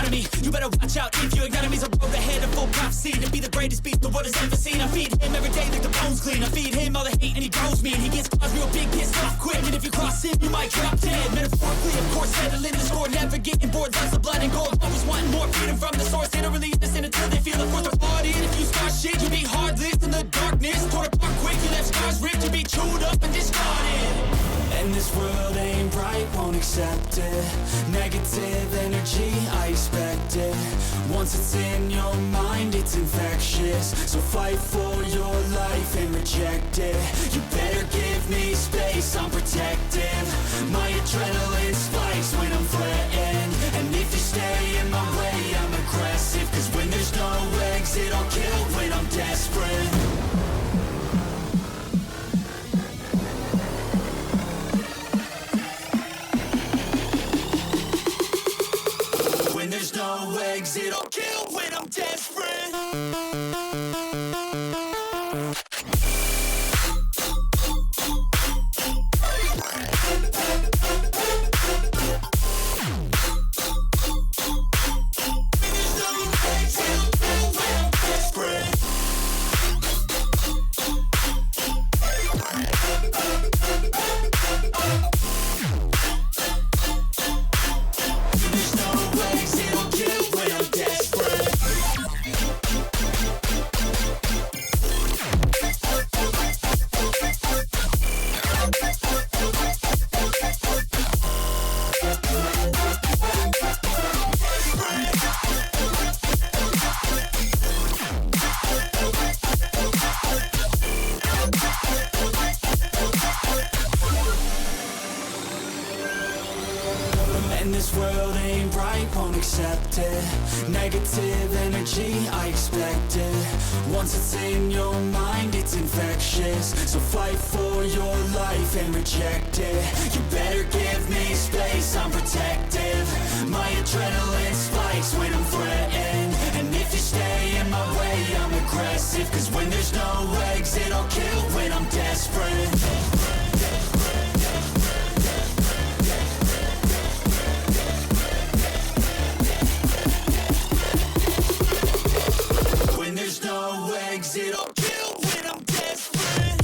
enemy. You better watch out if your enemy's a road ahead of full prophecy to be the greatest beast the world has ever seen. I feed him every day like the bones clean. I feed him all the hate and he grows me, and he gets claws real big, pissed off quick. And if you cross him, you might drop dead. Metaphorically, of course, settling the score, never getting bored. Loves the blood and gore, always wanting more. Freedom from the source, they don't really listen until they feel it. Force the bought in. If you start shit, you be heartless in the darkness. Torn apart quick, you left scars ripped. You be chewed up and discarded. And this world ain't right, won't accept it. Negative energy, I expect it. Once it's in your mind, it's infectious. So fight for your life and reject it. You better give me space, I'm protective. My adrenaline spikes when I'm threatened. And if you stay in my way, I'm aggressive. Cause when there's no exit, I'll kill when I'm desperate. There's no exit, I'll kill when I'm desperate. And this world ain't right, won't accept it. Negative energy, I expect it. Once it's in your mind, it's infectious. So fight for your life and reject it. You better give me space, I'm protective. My adrenaline spikes when I'm threatened. And if you stay in my way, I'm aggressive. Cause when there's no exit, I'll kill when I'm desperate. There's no exit, I'll kill when I'm desperate.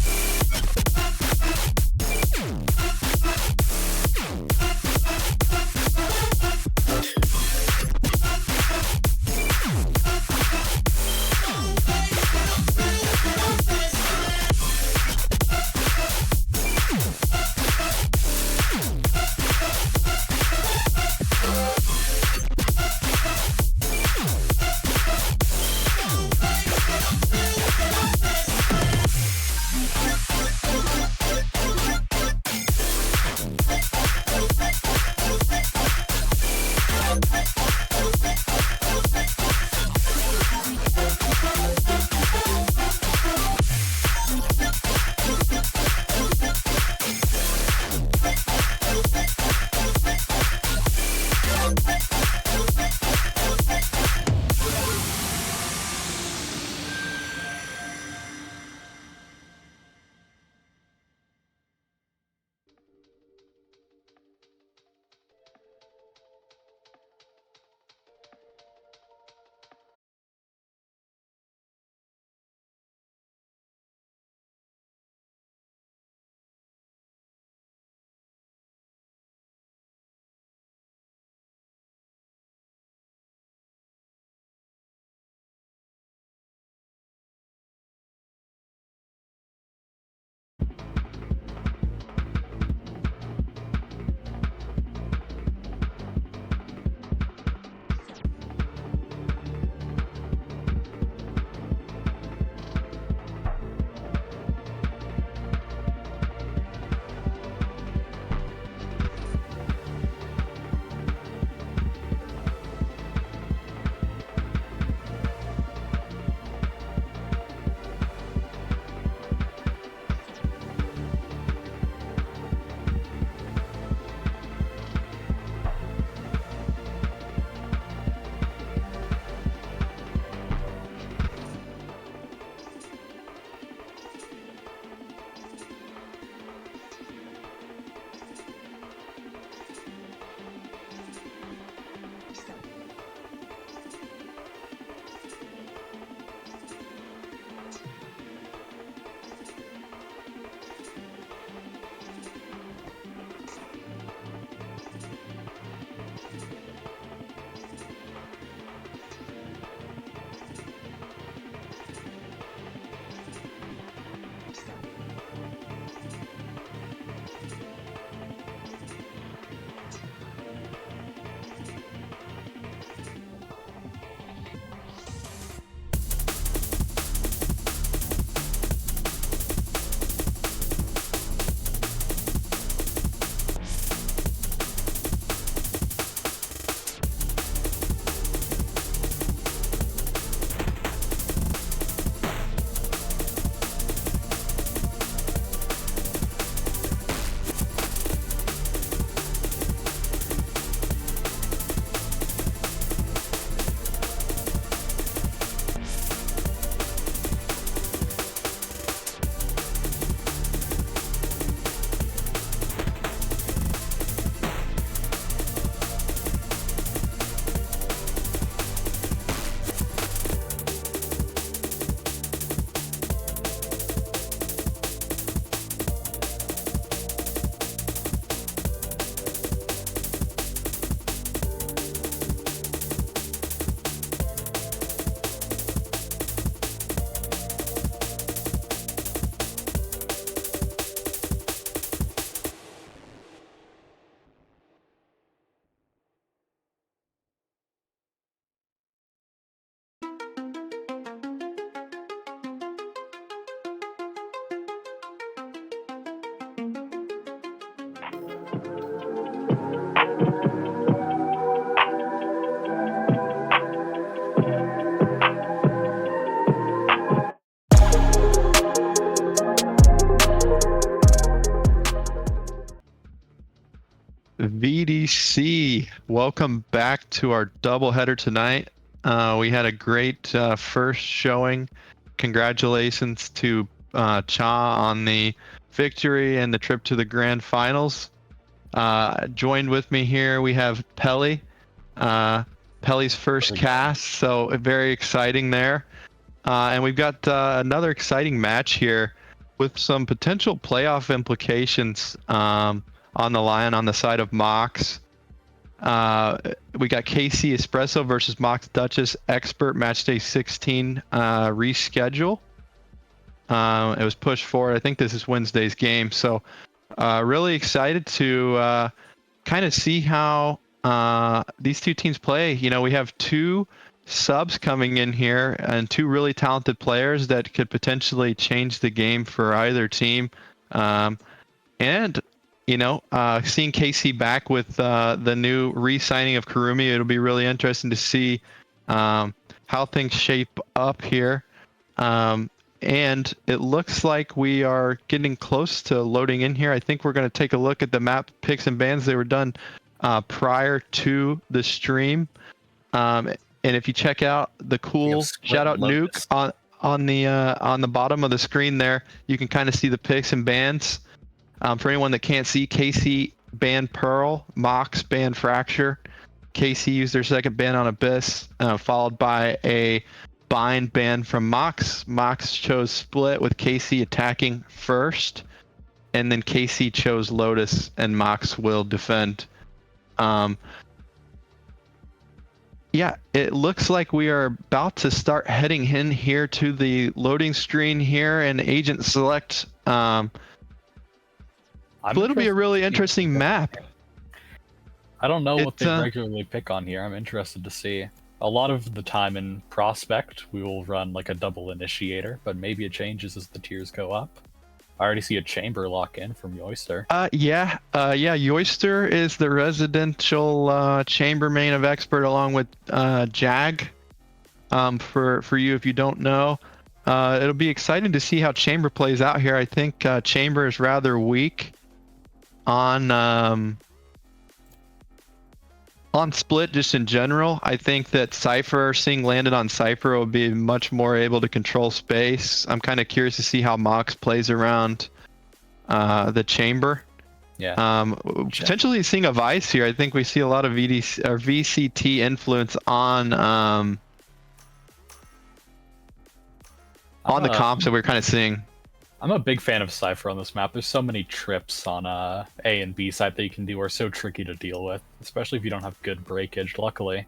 VDC, welcome back to our doubleheader tonight. We had a great first showing. Congratulations to Cha on the victory and the trip to the grand finals. Joined with me here, we have Pelly. Pelly's first cast, so very exciting there. And we've got another exciting match here with some potential playoff implications on the line on the side of MOX. We got KC Espresso versus MOX Duchess Expert Match Day 16 reschedule. It was pushed forward. I think this is Wednesday's game, so really excited to kind of see how these two teams play. You know, we have two subs coming in here and two really talented players that could potentially change the game for either team. And you know, seeing KC back with the new re-signing of Kurumi, it'll be really interesting to see how things shape up here. And it looks like we are getting close to loading in here. I think we're going to take a look at the map picks and bans. They were done prior to the stream. And if you check out the cool shout out Nuke on the bottom of the screen there, you can kind of see the picks and bans. For anyone that can't see, KC banned Pearl, MOX banned Fracture. KC used their second ban on Abyss, followed by a bind ban from MOX. MOX chose Split with KC attacking first, and then KC chose Lotus, and MOX will defend. Yeah, it looks like we are about to start heading in here to the loading screen here, and Agent Select. It'll be a really interesting map. I don't know what they regularly pick on here. I'm interested to see. A lot of the time in Prospect, we will run like a double initiator, but maybe it changes as the tiers go up. I already see a chamber lock in from Yoister. Yeah, Yoister is the residential chamber main of Expert along with Jag. For you, if you don't know. It'll be exciting to see how chamber plays out here. I think chamber is rather weak on Split just in general. I think that Cypher, seeing landed on Cypher, will be much more able to control space. I'm kind of curious to see how Mox plays around the chamber. Yeah. Potentially seeing a Vice here. I think we see a lot of VCT influence on the comps that we're kind of seeing. I'm a big fan of Cypher on this map. There's so many trips on A and B side that you can do are so tricky to deal with, especially if you don't have good breakage. Luckily,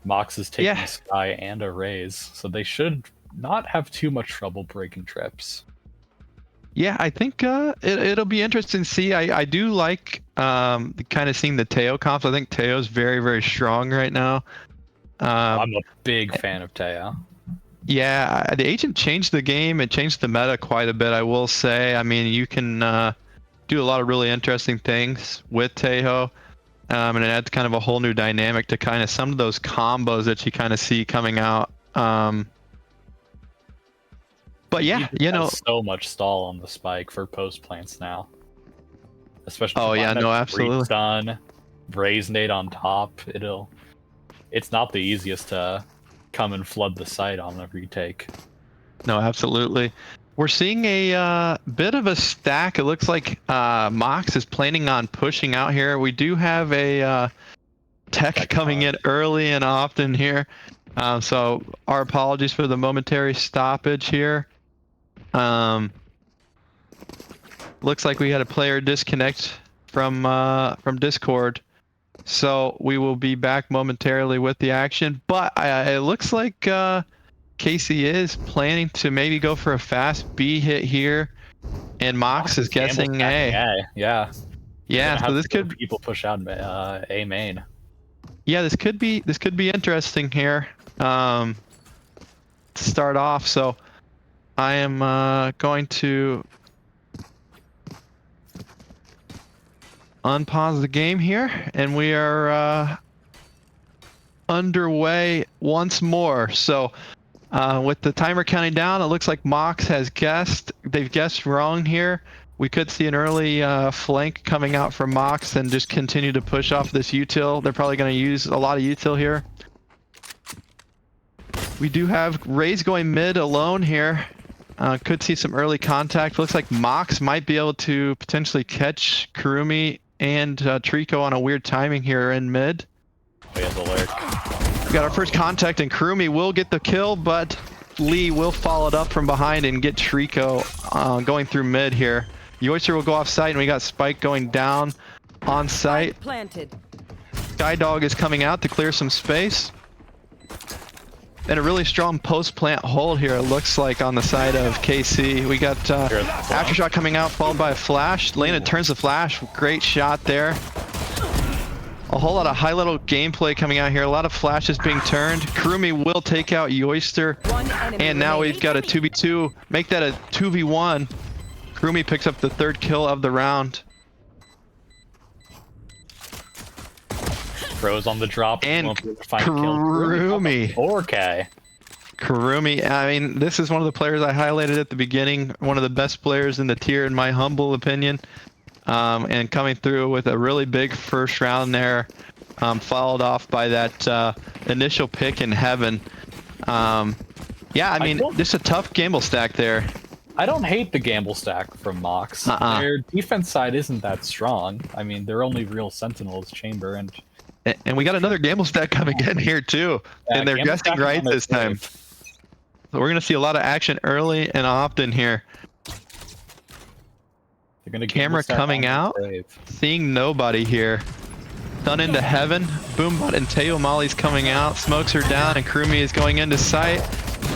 Mox is taking a Sky and a Raise, so they should not have too much trouble breaking trips. Yeah, I think it'll be interesting to see. I do like kind of seeing the Teo comps. I think Teo's very, very strong right now. I'm a big fan of Teo. Yeah, the agent changed the game and changed the meta quite a bit, I will say. I mean, you can do a lot of really interesting things with Tejo, and it adds kind of a whole new dynamic to kind of some of those combos that you kind of see coming out. But yeah, you know, so much stall on the spike for post plants now, especially. Oh yeah, no, absolutely. Done, Raise nade on top. It's not the easiest to come and flood the site on a retake. No, absolutely. We're seeing a bit of a stack. It looks like Mox is planning on pushing out here. We do have a tech coming in early and often here. So our apologies for the momentary stoppage here. Looks like we had a player disconnect from Discord. So we will be back momentarily with the action, but it looks like Casey is planning to maybe go for a fast B hit here, and Mox is guessing A. Yeah. So this could people push out A main. Yeah, this could be interesting here. To start off, so I am going to unpause the game here, and we are underway once more. So with the timer counting down, it looks like Mox has guessed. They've guessed wrong here. We could see an early flank coming out from MOX and just continue to push off this util. They're probably going to use a lot of util here. We do have Raze going mid alone here. Could see some early contact. Looks like MOX might be able to potentially catch Kurumi and Trico on a weird timing here in mid. We have the lurk. We got our first contact, and Kurumi will get the kill, but Lee will follow it up from behind and get Trico going through mid here. Yoister will go off site, and we got Spike going down on site. Planted. Skydog is coming out to clear some space. And a really strong post-plant hold here, it looks like, on the side of KC. We got Aftershock coming out, followed by a flash. Lena turns the flash. Great shot there. A whole lot of high-level gameplay coming out here. A lot of flashes being turned. Kurumi will take out Yoister. And now we've got a 2v2. Make that a 2v1. Kurumi picks up the third kill of the round. Pros on the drop. And Kurumi. 4K. Kurumi, I mean, this is one of the players I highlighted at the beginning. One of the best players in the tier, in my humble opinion. And coming through with a really big first round there. Followed off by that initial pick in heaven. Yeah, I mean, just a tough gamble stack there. I don't hate the gamble stack from MOX. Their defense side isn't that strong. I mean, their only real sentinel is Chamber, and we got another gamble stack coming in here too. Yeah, and they're guessing right this time. So we're going to see a lot of action early and often here. They're gonna Camera coming out, seeing nobody here. Stun into heaven. Boombot and Teo Molly's coming out. Smokes are down, and Kurumi is going into sight.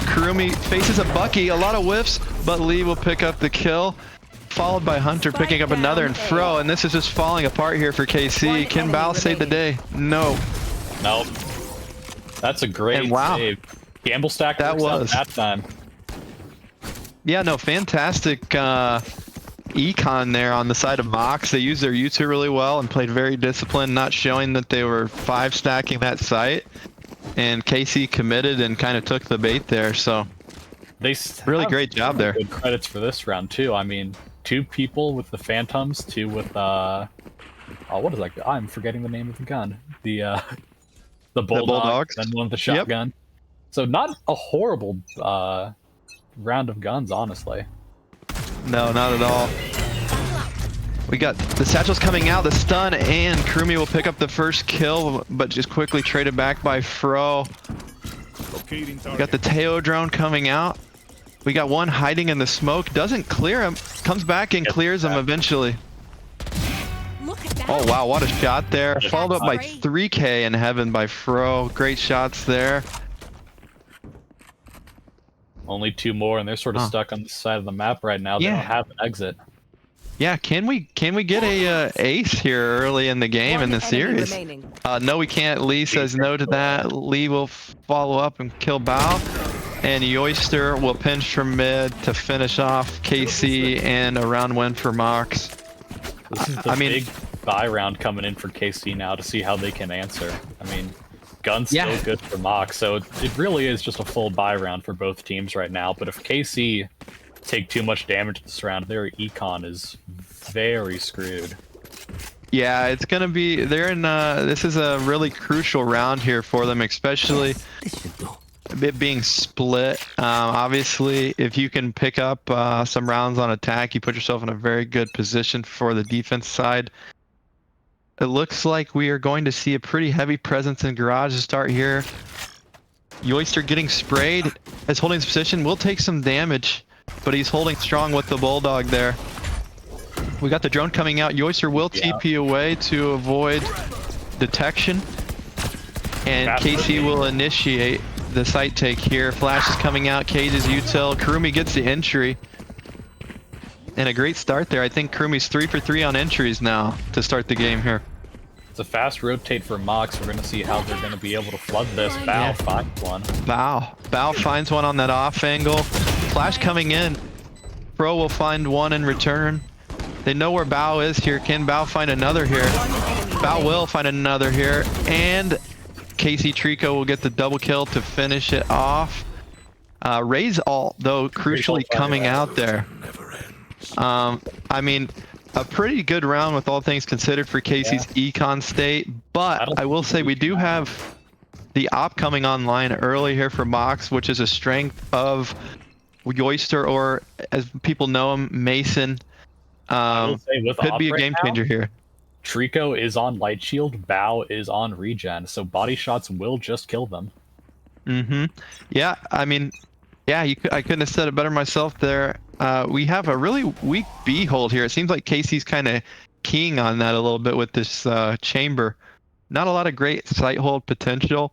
Kurumi faces a Bucky, a lot of whiffs, but Lee will pick up the kill. Followed by Hunter picking up another, and Fro, and this is just falling apart here for KC. Can Bao save the day? No. Nope. That's a great save. Gamble stack that was that time. Yeah, no, fantastic econ there on the side of MOX. They used their U2 really well and played very disciplined, not showing that they were 5-stacking that site. And KC committed and kind of took the bait there, so they really great job there. Good credits for this round too. I mean, 2 people with the Phantoms, 2 with oh, what is that? I'm forgetting the name of the gun. The Bulldogs, and 1 with the shotgun. Yep. So not a horrible round of guns, honestly. No, not at all. We got the satchels coming out, the stun, and Kurumi will pick up the first kill, but just quickly traded back by Fro. We got the Teo drone coming out. We got one hiding in the smoke, doesn't clear him, comes back and clears him eventually. Oh wow, what a shot there. Followed up by 3K in heaven by Fro. Great shots there. Only 2 more, and they're sort of stuck on the side of the map right now. They don't have an exit. Yeah, can we get a ace here early in the game in the series? No, we can't. Lee says no to that. Lee will follow up and kill Bao, and Yoister will pinch from mid to finish off KC and a round win for MOX. This is the big buy round coming in for KC now to see how they can answer. I mean, gun's still good for MOX, so it really is just a full buy round for both teams right now. But if KC take too much damage this round, their econ is very screwed. Yeah, it's gonna be, they're in this is a really crucial round here for them, especially it being split. Obviously, if you can pick up some rounds on attack, you put yourself in a very good position for the defense side. It looks like we are going to see a pretty heavy presence in garage to start here. Yoister getting sprayed, is holding his position, will take some damage, but he's holding strong with the Bulldog there. We got the drone coming out. Yoister will TP away to avoid detection. And KC will initiate the site take here. Flash is coming out, cages util. Kurumi gets the entry. And a great start there. I think Kurumi's 3 for 3 on entries now to start the game here. It's a fast rotate for MOX. We're going to see how they're going to be able to flood this. Bao finds one. Bao finds one on that off angle. Flash coming in. Pro will find one in return. They know where Bao is here. Can Bao find another here? Bao will find another here. And KC Trico will get the double kill to finish it off. Ray's ult, though, crucially coming out there. I mean, a pretty good round with all things considered for Casey's econ state, but I will say we do have the op coming online early here for MOX, which is a strength of Yoister, or as people know him, Mason. I will say with Could op be a right game now, changer here. Trico is on light shield, Bao is on regen, so body shots will just kill them. Yeah, I mean, yeah, I couldn't have said it better myself there. We have a really weak B hold here. It seems like Casey's kind of keying on that a little bit with this chamber. Not a lot of great sight hold potential,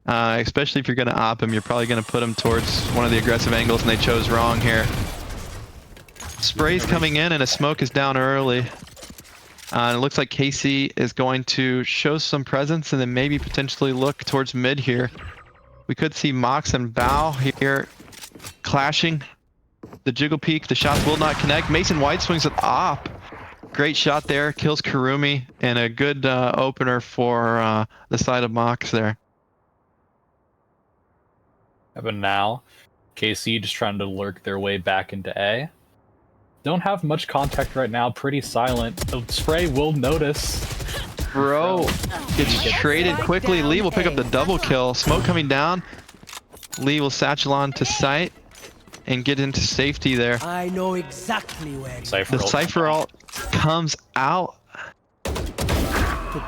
especially if you're going to op him. You're probably going to put him towards one of the aggressive angles, and they chose wrong here. Spray's coming in, and a smoke is down early. It looks like Casey is going to show some presence and then maybe potentially look towards mid here. We could see Mox and Bao here clashing. The jiggle peek, the shots will not connect. Mason White swings with op. Great shot there, kills Kurumi, and a good opener for the side of Mox there. But now, KC just trying to lurk their way back into A. Don't have much contact right now, pretty silent. The spray will notice. Bro gets traded quickly. Lee will pick up the double kill. Smoke coming down. Lee will satchel on to sight and get into safety there. I know exactly where. The Cypher ult comes out.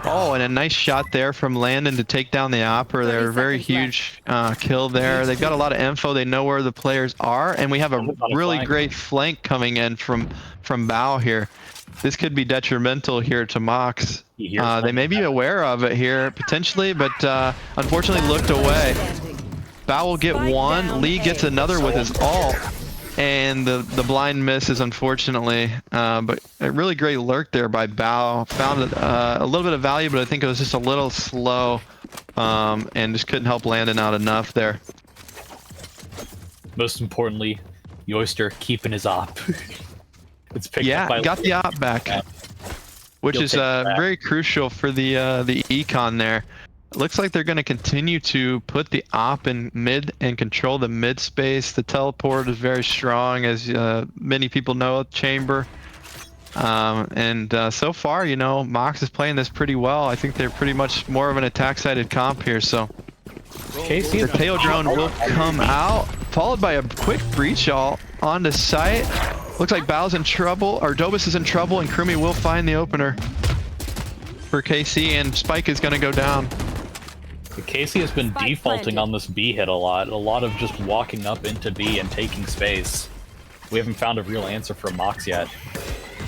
Oh, and a nice shot there from Landon to take down the Opera there. Very huge kill there. They've got a lot of info. They know where the players are, and we have a really great flank coming in from Bao here. This could be detrimental here to Mox. They may be aware of it here potentially, but unfortunately looked away. Bao will get one. Lee gets another with his ult. And the blind misses, unfortunately. But a really great lurk there by Bao. Found a little bit of value, but I think it was just a little slow. And just couldn't help Landon out enough there. Most importantly, Yoister keeping his op. It's picked up by got the op back. Which is very crucial for the econ there. Looks like they're going to continue to put the op in mid and control the mid space. The teleport is very strong, as many people know, Chamber. So far, you know, Mox is playing this pretty well. I think they're pretty much more of an attack-sided comp here, so. The tail drone will come out, followed by a quick breach ult onto site. Looks like Bao's in trouble, or Dobus is in trouble, and Kurumi will find the opener for KC, and Spike is going to go down. Casey has been defaulting on this B hit a lot of just walking up into B and taking space. We haven't found a real answer for Mox yet.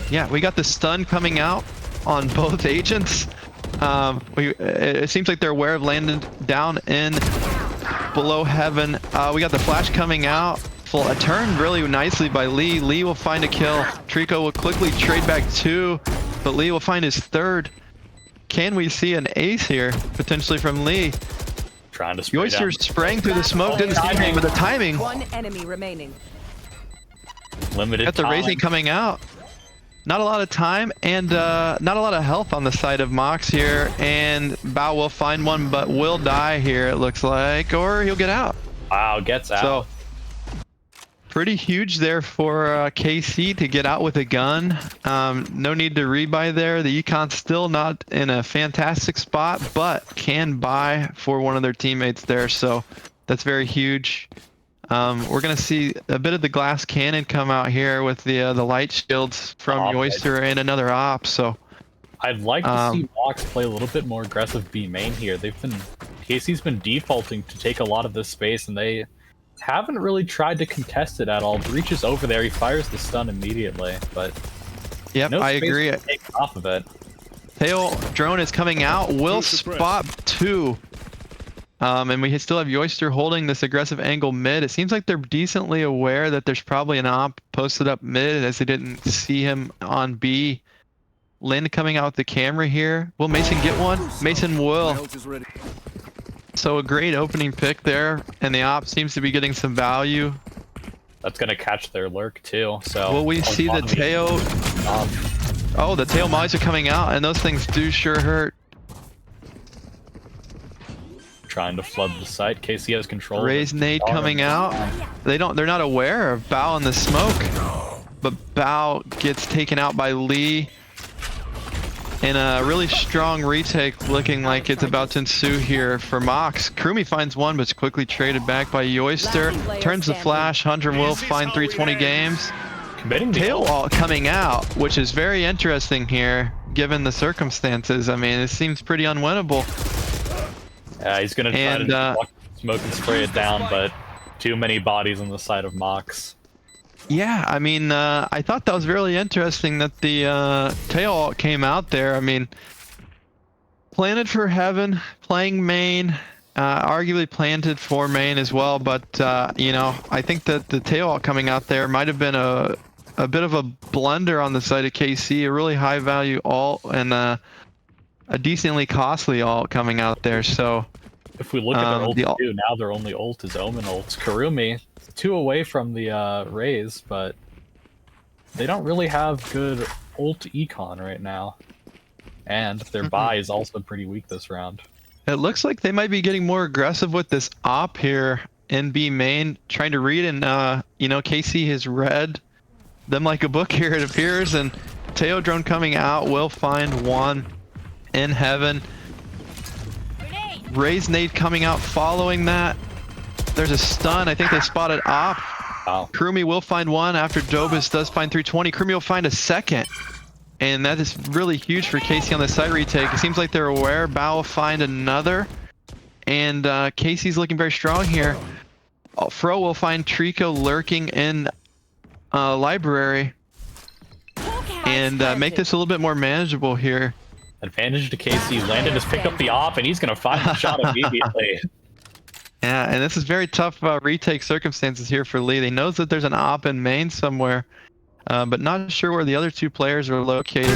Yeah, we got the stun coming out on both agents. It seems like they're aware of Landon down in below heaven. We got the flash coming out. A turn really nicely by Lee. Lee will find a kill. Trico will quickly trade back two, but Lee will find his third. Can we see an ace here, potentially from Lee? Trying to spray Yoister sprang through the smoke, didn't see anything, but the timing. One enemy remaining. Limited Got the time. raising coming out. Not a lot of time, and not a lot of health on the side of Mox here. And Bao will find one, but will die here, it looks like, or he'll get out. Wow, gets out. So, pretty huge there for KC to get out with a gun. No need to rebuy there. The econ's still not in a fantastic spot, but can buy for one of their teammates there. So that's very huge. We're going to see a bit of the glass cannon come out here with the light shields from Yoister and another op. So I'd like to see MOX play a little bit more aggressive B main here. KC's been defaulting to take a lot of this space, and they haven't really tried to contest it at all. Breach is over there. He fires the stun immediately, but yep, no I agree. Take off of it. Tail drone is coming out. Will spot two. And we still have Yoister holding this aggressive angle mid. It seems like they're decently aware that there's probably an op posted up mid, as they didn't see him on B. Lynn coming out with the camera here. Will Mason get one? Mason will. So a great opening pick there, and the op seems to be getting some value. That's gonna catch their lurk too. So will we see the tail? Oh, the tail mollies are coming out, and those things do sure hurt. Trying to flood the site. KC has control. Raise nade coming out. They're not aware of Bao in the smoke. but Bao gets taken out by Lee. And a really strong retake looking like it's about to ensue here for Mox. Kurumi finds one, but it's quickly traded back by Yoister. Turns the flash. Hunter will find 320 games. Tail wall coming out, which is very interesting here, given the circumstances. I mean, it seems pretty unwinnable. Yeah, he's going to try to smoke and spray it down, but too many bodies on the side of Mox. Yeah, I mean, I thought that was really interesting that the tail ult came out there. I mean, planted for heaven, playing main, arguably planted for main as well. But, you know, I think that the tail ult coming out there might have been a bit of a blunder on the side of KC, a really high value ult and a decently costly ult coming out there. So if we look at their ult too, now their only ult is Omen ults. Kurumi, 2 away from the Raze, but they don't really have good ult econ right now. And their buy is also pretty weak this round. It looks like they might be getting more aggressive with this op here in B main, trying to read, and you know, KC has read them like a book here, it appears, and Teo drone coming out will find one in heaven. Raze nade coming out following that. There's a stun. I think they spotted op. Wow. Kurumi will find one after Duchess does find 320. Kurumi will find a second. And that is really huge for KC on the side retake. It seems like they're aware. Bao will find another. And KC's looking very strong here. Fro will find Trico lurking in library. And make this a little bit more manageable here. Advantage to KC. Landon has picked up the op, and he's going to find the shot immediately. Yeah, and this is very tough retake circumstances here for Lee. They knows that there's an op in main somewhere, but not sure where the other 2 players are located.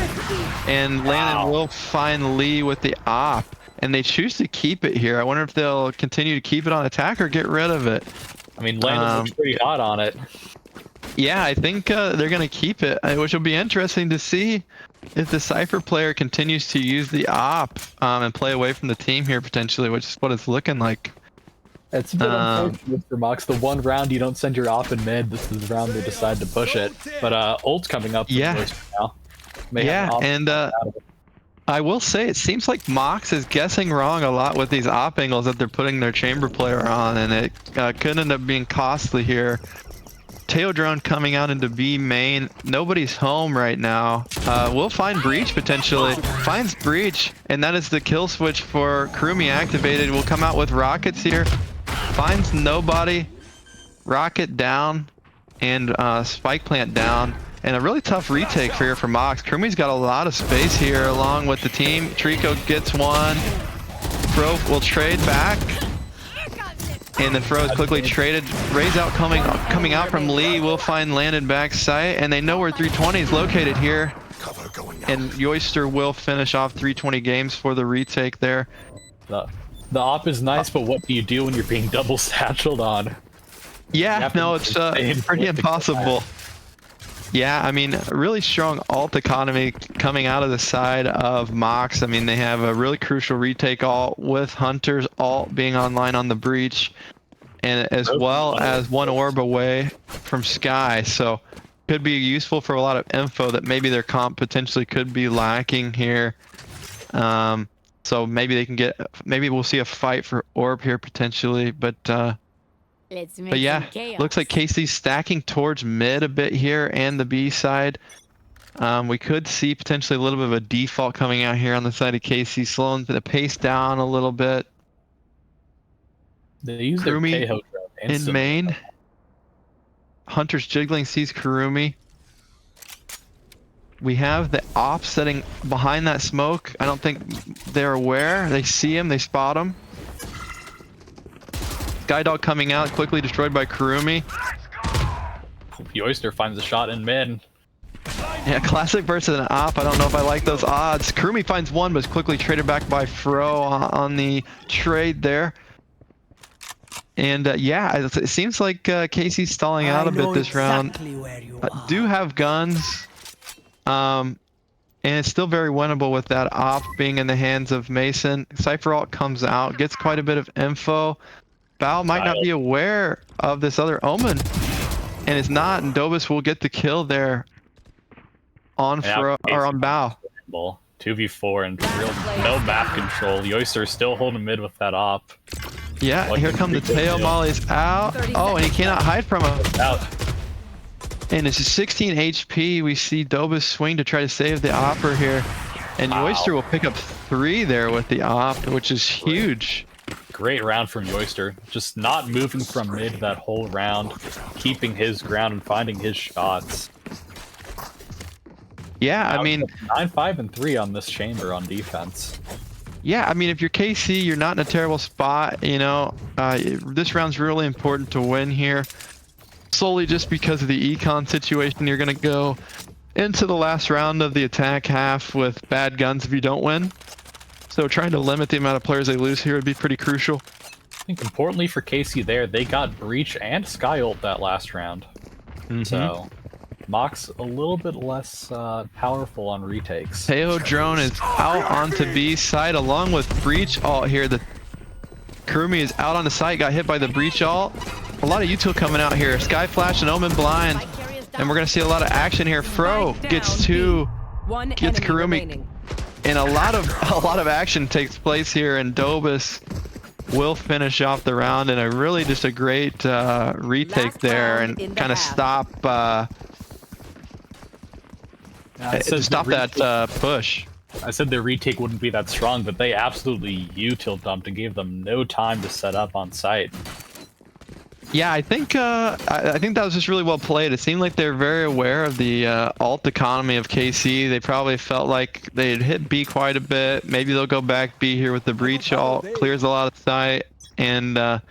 And Landon will find Lee with the op, and they choose to keep it here. I wonder if they'll continue to keep it on attack or get rid of it. I mean, Landon looks pretty hot on it. Yeah, I think they're going to keep it, which will be interesting to see if the Cypher player continues to use the op and play away from the team here potentially, which is what it's looking like. It's a bit unfortunate for Mox. The one round you don't send your op in mid, this is the round they decide to push it. But ult's coming up now. And I will say it seems like Mox is guessing wrong a lot with these op angles that they're putting their chamber player on, and it could end up being costly here. Tail drone coming out into B main. Nobody's home right now. We'll find Breach potentially. Finds Breach, and that is the kill switch for Kurumi activated. We'll come out with rockets here. Finds nobody. Rocket down, and spike plant down. And a really tough retake here for Mox. Kurumi's got a lot of space here along with the team. Trico gets one. Fro will trade back. And then Fro is quickly traded. Raze out coming out from Lee. Will find Landon back sight. And they know where 320 is located here. And Yoister will finish off 320 games for the retake there. The op is nice, but what do you do when you're being double satcheled on? Yeah, no, it's pretty impossible. Yeah, I mean, really strong ult economy coming out of the side of Mox. I mean, they have a really crucial retake ult with Hunter's ult being online on the breach, and as well as one orb away from Sky. So could be useful for a lot of info that maybe their comp potentially could be lacking here. So maybe they can get, maybe we'll see a fight for orb here potentially, but yeah, looks like KC's stacking towards mid a bit here and the B side. We could see potentially a little bit of a default coming out here on the side of KC, slowing the pace down a little bit. They use their K-Ho in main. Hunter's jiggling, sees Kurumi. We have the op setting behind that smoke. I don't think they're aware. They see him, they spot him. Skydog coming out, quickly destroyed by Kurumi. Yoister finds a shot in mid. Yeah, classic versus an op. I don't know if I like those odds. Kurumi finds one, but is quickly traded back by Fro on the trade there. And yeah, it seems like KC's stalling out a bit this round. Do have guns. And it's still very winnable with that op being in the hands of Mason. Cypher ult comes out, gets quite a bit of info. Bao might not be aware of this other Omen. and it's not, and Duchess will get the kill there on on bow. 2v4 and no map control. Yoister still holding mid with that op. Yeah, here come the tail mollies out. Oh, and he cannot hide from him. Out. And it's 16 HP. We see Duchess swing to try to save the opper here. And Yoister will pick up 3 there with the op, which is huge. Great round from Yoister. Just not moving from mid that whole round, keeping his ground and finding his shots. Yeah, I mean, 9-5-3 on this chamber on defense. Yeah, I mean, if you're KC, you're not in a terrible spot. You know, this round's really important to win here. Solely just because of the econ situation, you're going to go into the last round of the attack half with bad guns if you don't win. So trying to limit the amount of players they lose here would be pretty crucial. I think importantly for KC there, they got Breach and Sky ult that last round. So MOX a little bit less powerful on retakes. Teo drone is out onto B side along with Breach ult here. The Kurumi is out on the site, got hit by the Breach ult. A lot of util coming out here. Sky Flash and Omen blind. And we're going to see a lot of action here. Fro gets Kurumi. And a lot of action takes place here, and Duchess will finish off the round in a great retake there and kind of stop that push. I said their retake wouldn't be that strong, but they absolutely util dumped and gave them no time to set up on site. Yeah, I think that was just really well played. It seemed like they're very aware of the ult economy of KC. They probably felt like they'd hit B quite a bit. Maybe they'll go back B here with the Breach ult. Clears a lot of sight. And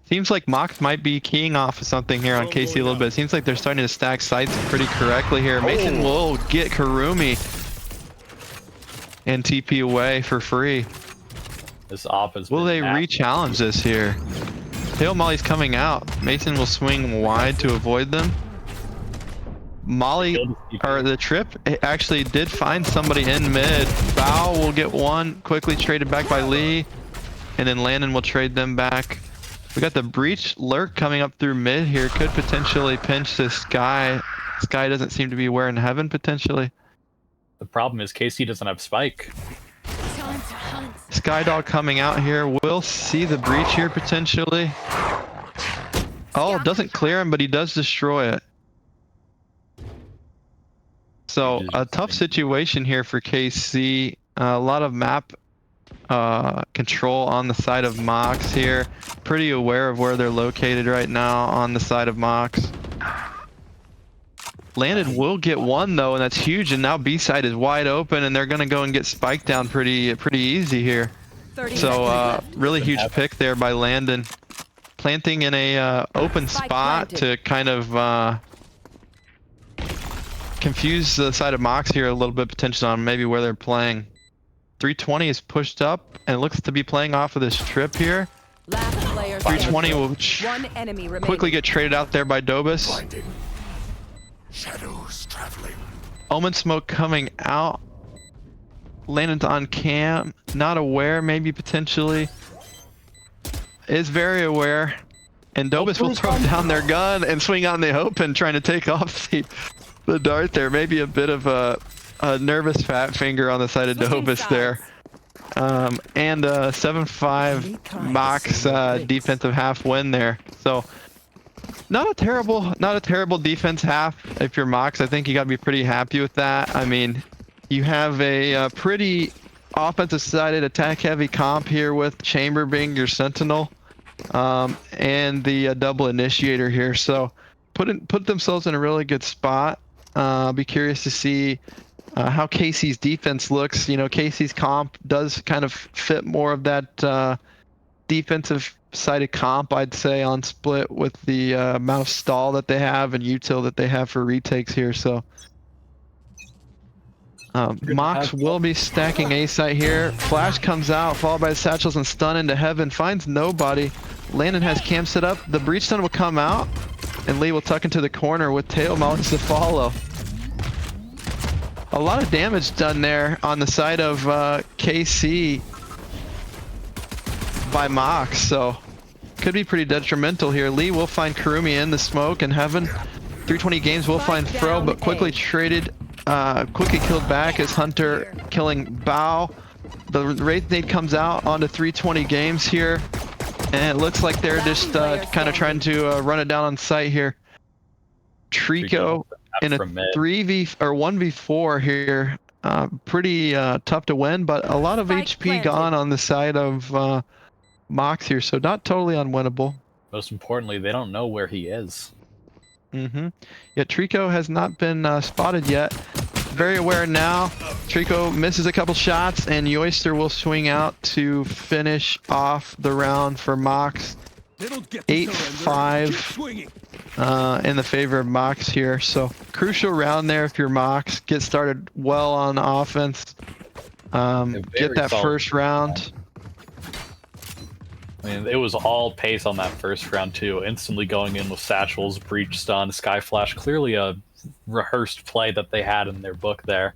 seems like MOX might be keying off of something here on KC a little bit. It seems like they're starting to stack sites pretty correctly here. Mason will get Kurumi and TP away for free. This op is. Will they re-challenge this here? Tail Molly's coming out. Mason will swing wide to avoid them. Molly, or the trip, actually did find somebody in mid. Bao will get one, quickly traded back by Lee. And then Landon will trade them back. We got the Breach lurk coming up through mid here. Could potentially pinch this Sky. Sky doesn't seem to be wearing heaven potentially. The problem is KC doesn't have Spike. Skydog coming out here. We'll see the Breach here potentially. Oh, doesn't clear him, but he does destroy it. So a tough situation here for KC. A lot of map control on the side of MOX here. Pretty aware of where they're located right now on the side of MOX. Landon will get one though, and that's huge. And now B side is wide open, and they're gonna go and get Spike down pretty easy here. So really huge pick there by Landon, planting in a open spot to kind of confuse the side of MOX here a little bit, potentially on maybe where they're playing. 320 is pushed up and looks to be playing off of this trip here. 320 will quickly get traded out there by Duchess. Shadows traveling. Omen smoke coming out. Landon's on cam, not aware, maybe potentially. Is very aware. And Duchess will throw down their gun and swing on the open, trying to take off the dart there. Maybe a bit of a nervous fat finger on the side of Duchess there. And 7-5 MOX defensive half win there. So not a terrible defense half if you're MOX. I think you got to be pretty happy with that. I mean, you have a pretty offensive sided attack heavy comp here with Chamber being your sentinel and the double initiator here. So put themselves in a really good spot. Be curious to see how KC's defense looks. You know, KC's comp does kind of fit more of that defensive sided comp, I'd say, on split with the amount of stall that they have and util that they have for retakes here. So MOX will be stacking A site here. Flash comes out, followed by the satchels and stun into heaven. Finds nobody. Landon has cam set up. The breach stun will come out, and Lee will tuck into the corner with tail mounts to follow. A lot of damage done there on the side of KC by MOX, so could be pretty detrimental here. Lee will find Kurumi in the smoke and heaven 320 games will find Fro, but quickly traded, quickly killed back as Hunter killing Bao. The Wraith Nade comes out onto 320 games here, and it looks like they're just kind of trying to run it down on site here. Trico in a 3v or 1v4 here, pretty tough to win, but a lot of HP gone on the side of MOX here, so not totally unwinnable. Most importantly, they don't know where he is. Yeah, Trico has not been spotted yet. Very aware now. Trico misses a couple shots, and Yoister will swing out to finish off the round for MOX. 8-5 in the favor of MOX here. So crucial round there if you're MOX. Get started well on offense. Get that first round. I mean, it was all pace on that first round too. Instantly going in with satchels, breach stun, sky flash. Clearly a rehearsed play that they had in their book there.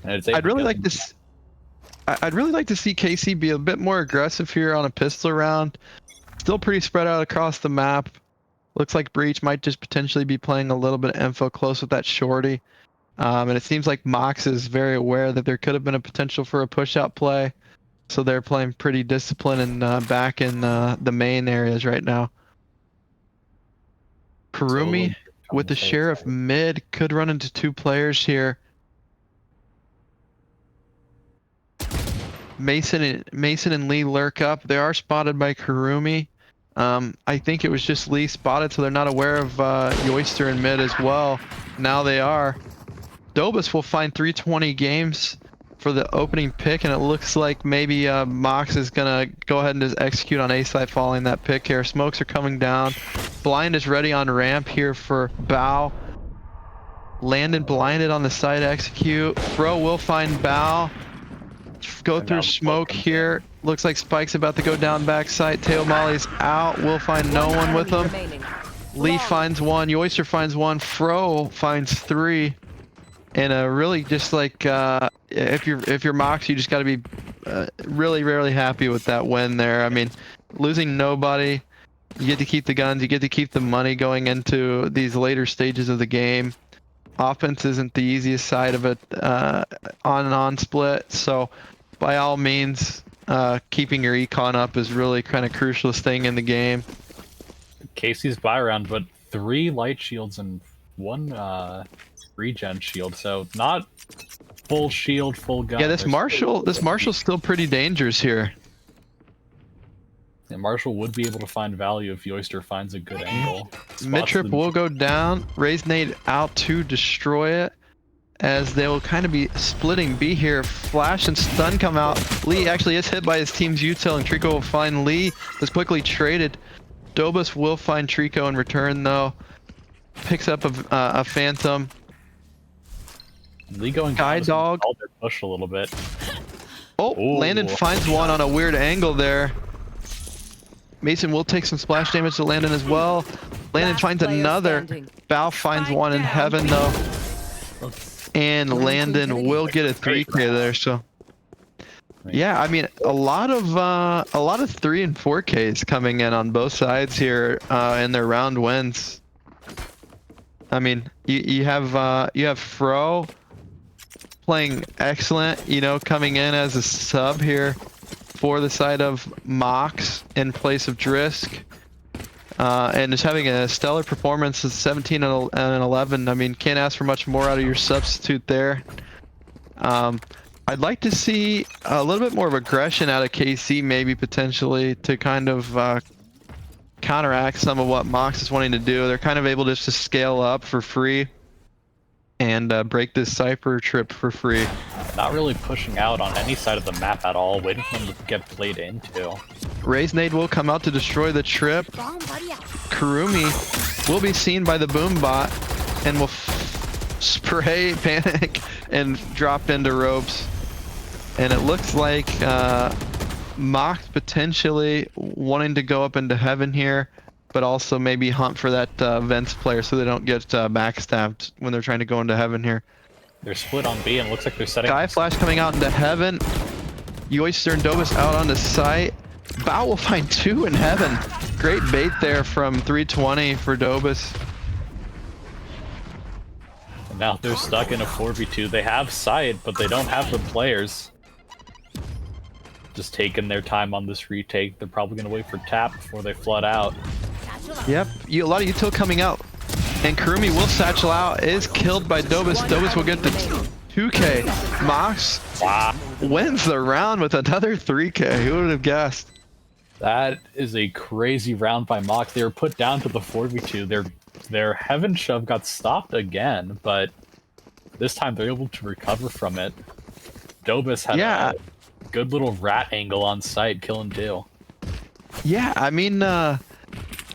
And I'd really like to see KC be a bit more aggressive here on a pistol round. Still pretty spread out across the map. Looks like Breach might just potentially be playing a little bit of info close with that shorty. And it seems like MOX is very aware that there could have been a potential for a push-out play. So they're playing pretty disciplined and back in the main areas right now. Kurumi with the Sheriff mid could run into 2 players here. Mason and Lee lurk up. They are spotted by Kurumi. I think it was just Lee spotted, so they're not aware of Yoister in mid as well. Now they are. Dobus will find 320 games for the opening pick, and it looks like maybe MOX is gonna go ahead and just execute on A side following that pick here. Smokes are coming down. Blind is ready on ramp here for Bao. Landon blinded on the side execute. Fro will find Bao. Go through smoke here. Looks like Spike's about to go down backside. Tail Molly's out. We'll find no one with him. Lee finds one. Yoister finds one. Fro finds 3. And really just like if you're MOX, you just got to be really happy with that win there. I mean, losing nobody. You get to keep the guns. You get to keep the money going into these later stages of the game. Offense isn't the easiest side of it on and on split. So by all means, keeping your econ up is really kind of crucialest thing in the game. Casey's buy round, but 3 light shields and 1 regen shield, so not full shield, full gun. Yeah, this Marshall's still pretty dangerous here. And Marshall would be able to find value if Yoister finds a good angle. Mid-trip will go down. Raise Nade out to destroy it, as they will kind of be splitting B here. Flash and stun come out. Lee actually is hit by his team's util, and Trico will find Lee. Was quickly traded. Dobus will find Trico in return though. Picks up a Phantom. Lee going Guy Dog. Their push a little bit. Oh, ooh. Landon finds one on a weird angle there. Mason will take some splash damage to Landon as well. Landon finds another. Bao finds one in heaven though. And Landon will get a 3K there, so. Yeah, I mean, a lot of 3 and 4Ks coming in on both sides here in their round wins. I mean, you have Fro playing excellent, you know, coming in as a sub here for the side of MOX in place of Drisk. And just having a stellar performance of 17 and 11. I mean, can't ask for much more out of your substitute there. I'd like to see a little bit more of aggression out of KC, maybe potentially, to kind of counteract some of what MOX is wanting to do. They're kind of able just to scale up for free and break this Cypher trip for free. Not really pushing out on any side of the map at all, waiting for them to get played into. Raise Nade will come out to destroy the trip. Kurumi will be seen by the boom bot and will spray panic and drop into ropes. And it looks like MOX potentially wanting to go up into heaven here, but also maybe hunt for that Vents player so they don't get backstabbed when they're trying to go into heaven here. They're split on B and it looks like they're setting... Sky Flash coming out into heaven. Yoister and Dobus out on the site. Bao will find 2 in heaven. Great bait there from 320 for Dobus. Now they're stuck in a 4v2. They have sight, but they don't have the players. Just taking their time on this retake. They're probably going to wait for tap before they flood out. Yep, a lot of util coming out. And Kurumi will satchel out, is killed by Duchess. Duchess will get the 2k. MOX wins the round with another 3k. Who would have guessed? That is a crazy round by MOX. They were put down to the 4v2. Their Heaven Shove got stopped again, but this time they're able to recover from it. Duchess had a good little rat angle on site, killing 2. Yeah, I mean,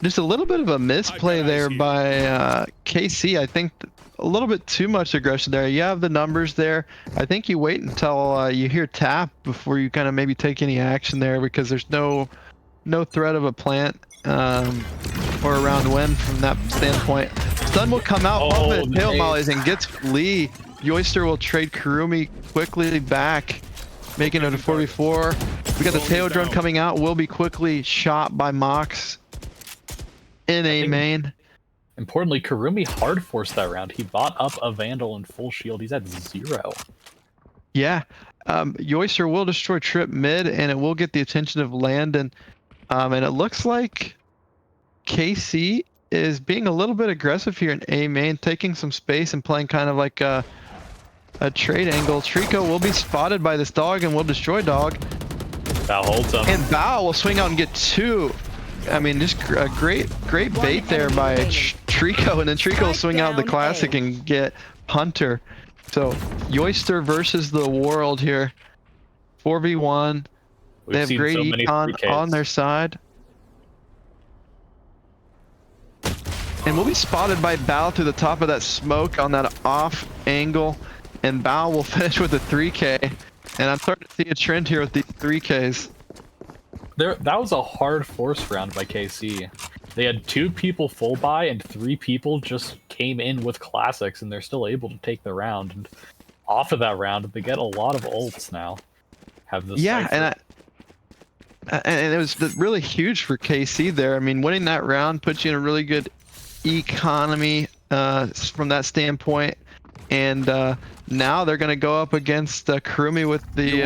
just a little bit of a misplay there by KC. I think a little bit too much aggression there. You have the numbers there. I think you wait until you hear tap before you kind of maybe take any action there, because there's no threat of a plant or a round win from that standpoint. Stun will come out off the tail mollies and gets Lee. Yoister will trade Kurumi quickly back, making it a 4v4. We got the tail drone coming out, will be quickly shot by MOX in A main. Importantly, Kurumi hard forced that round. He bought up a Vandal in full shield. He's at 0. Yeah, Yoister will destroy Trip mid, and it will get the attention of Landon. And it looks like KC is being a little bit aggressive here in A main, taking some space and playing kind of like a trade angle. Trico will be spotted by this dog and will destroy dog. Bao holds him. And Bao will swing out and get 2. I mean, just a great bait there by Trico, and then Trico will swing out the classic and get Hunter. So Yoister versus the world here, 4v1. They have great econ on their side. And we'll be spotted by Bao through the top of that smoke on that off angle, and Bao will finish with a 3k. And I'm starting to see a trend here with these 3ks. That was a hard force round by KC. They had 2 people full buy and 3 people just came in with classics, and they're still able to take the round. And off of that round, they get a lot of ults now. Have this and it was really huge for KC there. I mean, winning that round puts you in a really good economy from that standpoint. And now they're going to go up against Kurumi with the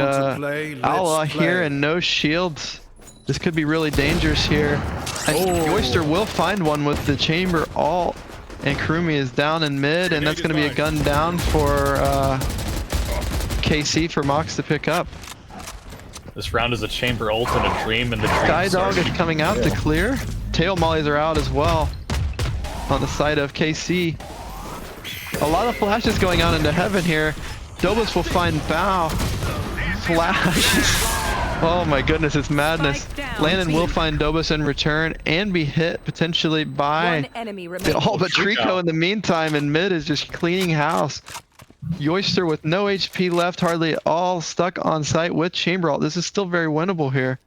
Outlaw here and no shields. This could be really dangerous here. Yoister will find one with the chamber ult, and Kurumi is down in mid, and that's going to be a gun down for KC for MOX to pick up. This round is a chamber ult and a dream, and the Skydog is coming out to clear. Tail mollies are out as well on the side of KC. A lot of flashes going on into heaven here. Duchess will find Bao. Flash. Oh my goodness, it's madness. Landon will find Duchess in return and be hit potentially by the ult, but Trico in the meantime in mid is just cleaning house. Yoister with no HP left, hardly at all, stuck on site with chamber ult. This is still very winnable here.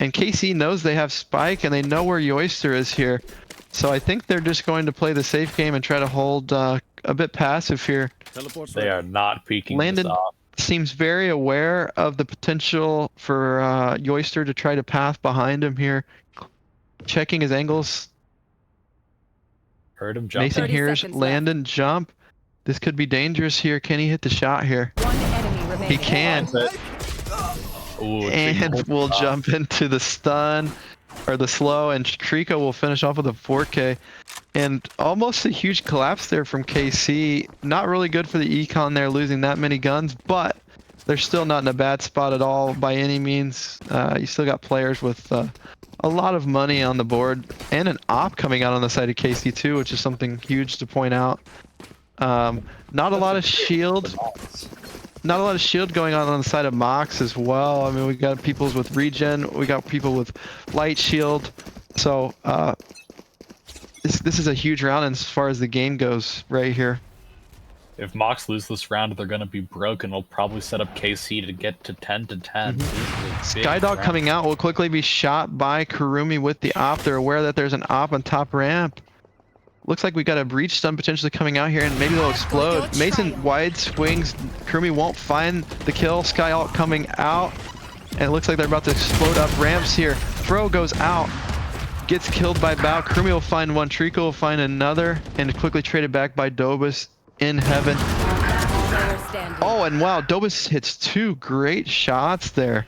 And KC knows they have Spike, and they know where Yoister is here. So I think they're just going to play the safe game and try to hold a bit passive here. They are not peeking Landon this off. Seems very aware of the potential for Yoister to try to path behind him here. Checking his angles. Heard him jump. Mason hears Landon jump. This could be dangerous here. Can he hit the shot here? He can. Ooh, And we'll jump into the stun or the slow, and Trico will finish off with a 4k. And almost a huge collapse there from KC. Not really good for the econ there, losing that many guns, but they're still not in a bad spot at all by any means. You still got players with a lot of money on the board, and an op coming out on the side of KC too, which is something huge to point out. Not a lot of shield. Not a lot of shield going on the side of MOX as well. I mean, we got people with regen, we got people with light shield. So this is a huge round as far as the game goes right here. If MOX lose this round, they're going to be broken. They'll probably set up KC to get to 10 to 10. Skydog coming out will quickly be shot by Kurumi with the op. They're aware that there's an op on top ramp. Looks like we got a breach stun potentially coming out here, and maybe they'll explode. Mason wide swings. Kurumi won't find the kill. Sky ult coming out, and it looks like they're about to explode up ramps here. Throw goes out, gets killed by Bao. Kurumi will find one. Trico will find another, and quickly traded back by Duchess. in heaven. Player standing. Oh, and wow, Dobus hits 2 great shots there.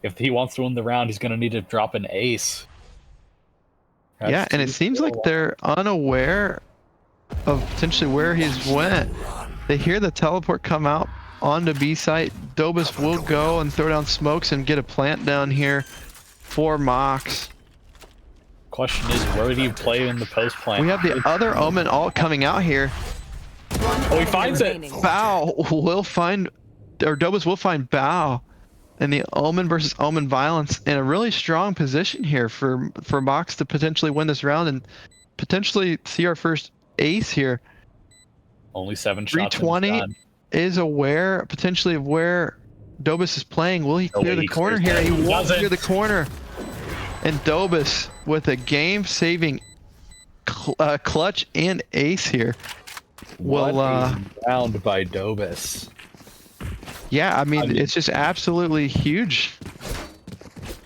If he wants to win the round, he's going to need to drop an ace. That's Yeah, and it 2 seems for like a they're unaware of potentially where he's went. They hear the teleport come out onto B site. Dobus will go and throw down smokes and get a plant down here for MOX. Question is, where do you play in the post plant? We have the other Omen ult coming out here. Oh, he finds it! Bow will find, or Dobus will find Bow. And the Omen versus Omen violence in a really strong position here for MOX to potentially win this round and potentially see our first ace here. Only 7 shots. 320 is aware potentially of where Dobus is playing. Will he clear the corner here? He won't clear the corner. And Dobus with a game-saving clutch and ace here. What a round by Dobus. Yeah, I mean, it's just absolutely huge.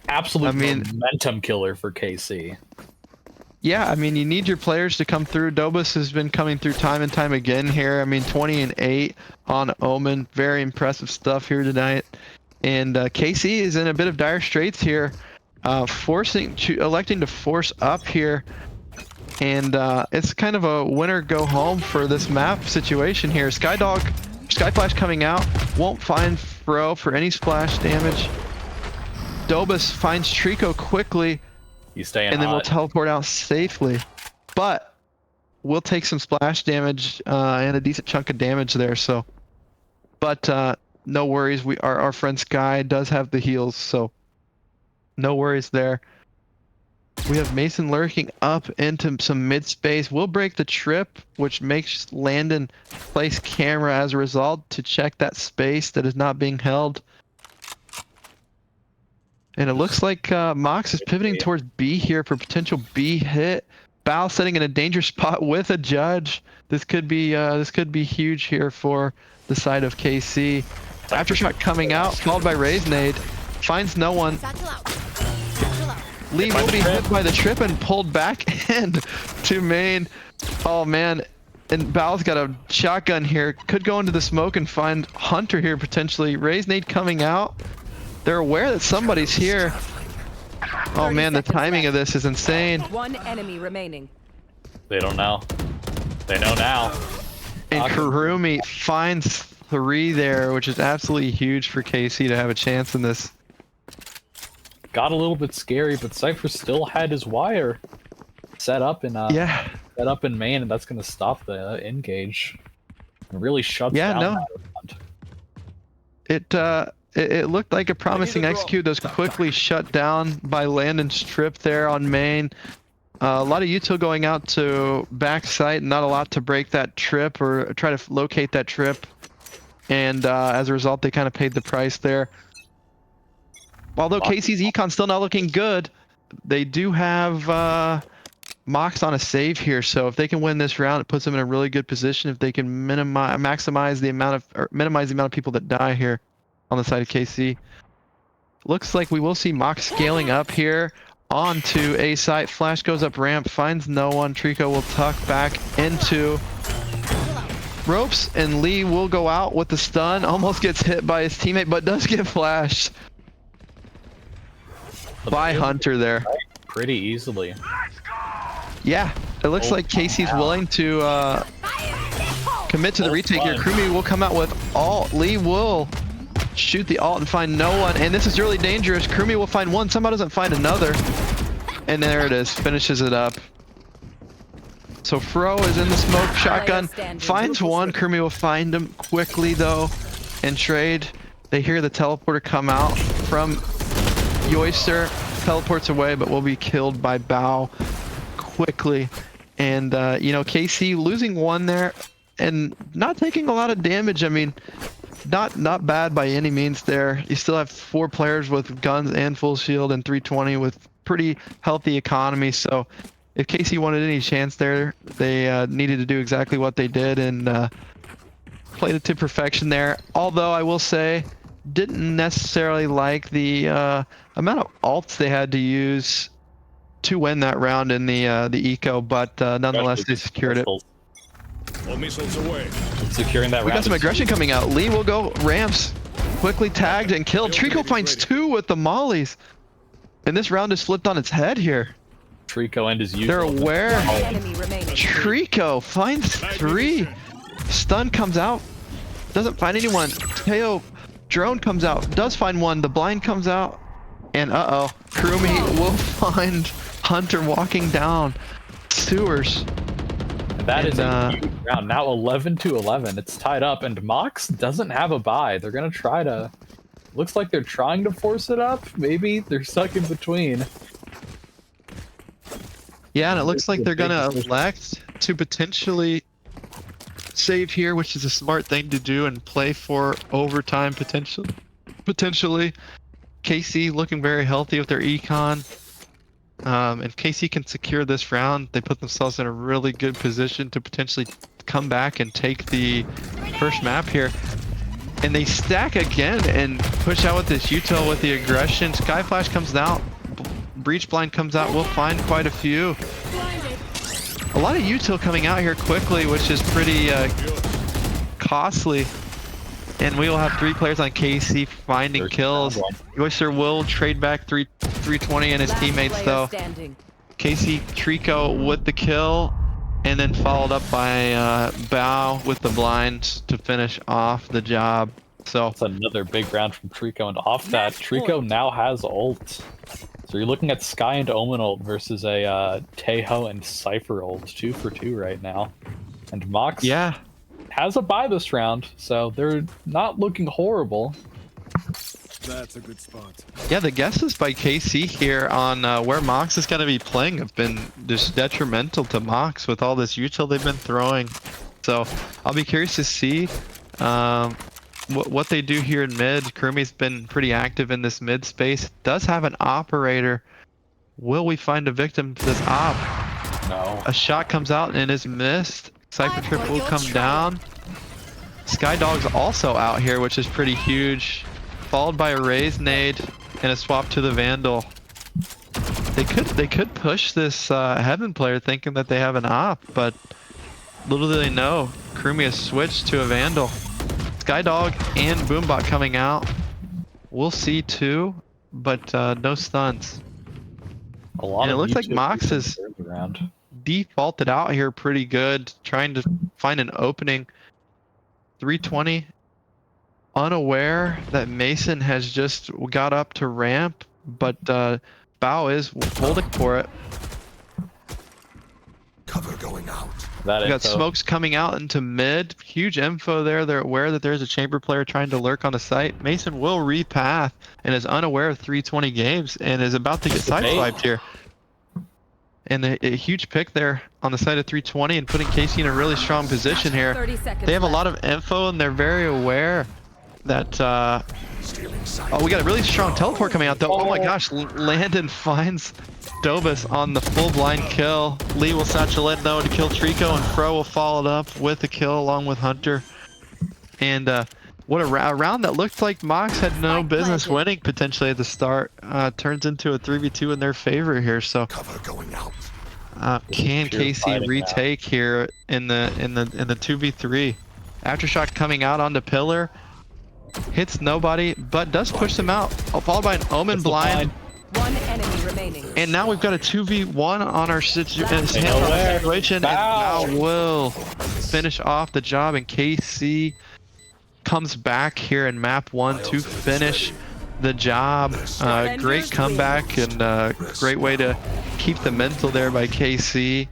Absolute momentum killer for KC. Yeah, I mean, you need your players to come through. Dobus has been coming through time and time again here. I mean, 20 and 8 on Omen. Very impressive stuff here tonight. And KC is in a bit of dire straits here, electing to force up here. And it's kind of a winner go home for this map situation here. Skyflash coming out, won't find Fro for any splash damage. Dobus finds Trico quickly, He's staying and then hot. we'll teleport out safely. But we'll take some splash damage and a decent chunk of damage there. So, but no worries. Our friend Sky does have the heals, so no worries there. We have Mason lurking up into some mid space. We'll break the trip, which makes Landon place camera as a result to check that space that is not being held. And it looks like MOX is pivoting towards B here for potential B hit. Bao sitting in a dangerous spot with a judge. This could be huge here for the side of KC. Aftershock coming out, followed by Raise Nade. Finds no one. Lee will be hit by the trip and pulled back in to main. Oh man, and Bao's got a shotgun here. Could go into the smoke and find Hunter here potentially. Raise Nade coming out. They're aware that somebody's here. Oh man, the timing of this is insane. One enemy remaining. They don't know. They know now. And Kurumi finds 3 there, which is absolutely huge for KC to have a chance in this. Got a little bit scary, but Cypher still had his wire set up in set up in main, and that's gonna stop the engage. It really shuts down that round. It looked like a promising execute that was quickly shut down by Landon's trip there on main. A lot of util going out to backside, not a lot to break that trip or try to locate that trip. And as a result, they kind of paid the price there. Although KC's econ's still not looking good, they do have MOX on a save here. So if they can win this round, it puts them in a really good position. If they can minimize the amount of people that die here on the side of KC. Looks like we will see MOX scaling up here onto A site. Flash goes up ramp, finds no one. Trico will tuck back into ropes, and Lee will go out with the stun. Almost gets hit by his teammate, but does get flashed by Hunter there. Pretty easily. Yeah, it looks like Casey's willing to commit to the retake here. Kurumi will come out with ult. Lee will shoot the ult and find no one. And this is really dangerous. Kurumi will find one. Somehow doesn't find another. And there it is. Finishes it up. So Fro is in the smoke. Shotgun finds one. Kurumi will find him quickly though and trade. They hear the teleporter come out from Yoister. Teleports away, but will be killed by Bao quickly. And you know, KC losing one there and not taking a lot of damage. I mean, not bad by any means there. You still have 4 players with guns and full shield and 320 with pretty healthy economy. So if KC wanted any chance there, they needed to do exactly what they did and played it to perfection there. Although I will say, didn't necessarily like the amount of ults they had to use to win that round in the eco, but nonetheless they secured it. All missiles away. Securing that We round. got some is aggression coming out. Lee will go ramps. Quickly tagged and killed. Trico finds 2 with the mollies. And this round is flipped on its head here. Trico and his usual. They're aware. Enemy remaining. Trico finds 3. Stun comes out. Doesn't find anyone. Teo drone comes out. Does find 1. The blind comes out. And uh-oh. Kurumi will find Hunter walking down sewers. That is And, a huge round. Now 11-11. It's tied up, and MOX doesn't have a buy. They're gonna try to. Looks like they're trying to force it up. Maybe they're stuck in between. Yeah, and it looks like they're gonna elect to potentially save here, which is a smart thing to do, and play for overtime potentially. KC looking very healthy with their econ. If KC can secure this round, they put themselves in a really good position to potentially come back and take the first map here. And they stack again and push out with this util with the aggression. Sky Flash comes out. Breach Blind comes out. We'll find quite a few. A lot of util coming out here quickly, which is pretty costly. And we will have 3 players on KC finding kills. Oyster will trade back 320 and his teammates though. Standing. KC Trico with the kill, and then followed up by Bao with the blinds to finish off the job. So That's another big round from Trico, and off that, Trico now has ult. So you're looking at Sky and Omen ult versus a Teho and Cypher ult, 2 for 2 right now. And Mox yeah, has a buy this round, so they're not looking horrible. That's a good spot. yeah, the guesses by KC here on where Mox is going to be playing have been just detrimental to Mox with all this util they've been throwing. So I'll be curious to see what they do here in mid. Kurumi's been pretty active in this mid space. Does have an operator. Will we find a victim to this op? No. A shot comes out and is missed. Cypher Trip will come down. Skydog's also out here, which is pretty huge. Followed by a raised nade and a swap to the Vandal. They could push this Heaven player thinking that they have an op, but little do they know, Kurumi has switched to a Vandal. Skydog and Boombot coming out. We'll see too, but no stuns. A lot And it of looks like YouTube Mox people is turned around. defaulted out here pretty good, trying to find an opening. 320. Unaware that Mason has just got up to ramp, but Bao is holding for it. Cover going out. That We got info. smokes coming out into mid. Huge info there. They're aware that there's a chamber player trying to lurk on the site. Mason will repath and is unaware of 320 games and is about to get sideswiped here. And a huge pick there on the side of 320 and putting Casey in a really strong position here. 30 seconds They have a left. lot of info and they're very aware that Stealing sight. oh, we got a really strong teleport coming out though. Oh my gosh, Landon finds Dobus on the full blind kill. Lee will satchel in though to kill Trico, and Fro will follow it up with a kill along with Hunter. And what a round that looked like Mox had no Spike business planted. winning potentially at the start. Turns into a 3v2 in their favor here. So Cover going out. can Pure KC fighting now. retake here in the 2v3? Aftershock coming out onto pillar. Hits nobody, but does push them out. Followed by an Omen It's the blind. One enemy remaining. And now we've got a 2v1 on our situation. nowhere. And Bow. now will finish off the job. And KC comes back here in map 1 to finish the job. Great comeback and great way to keep the mental there by KC.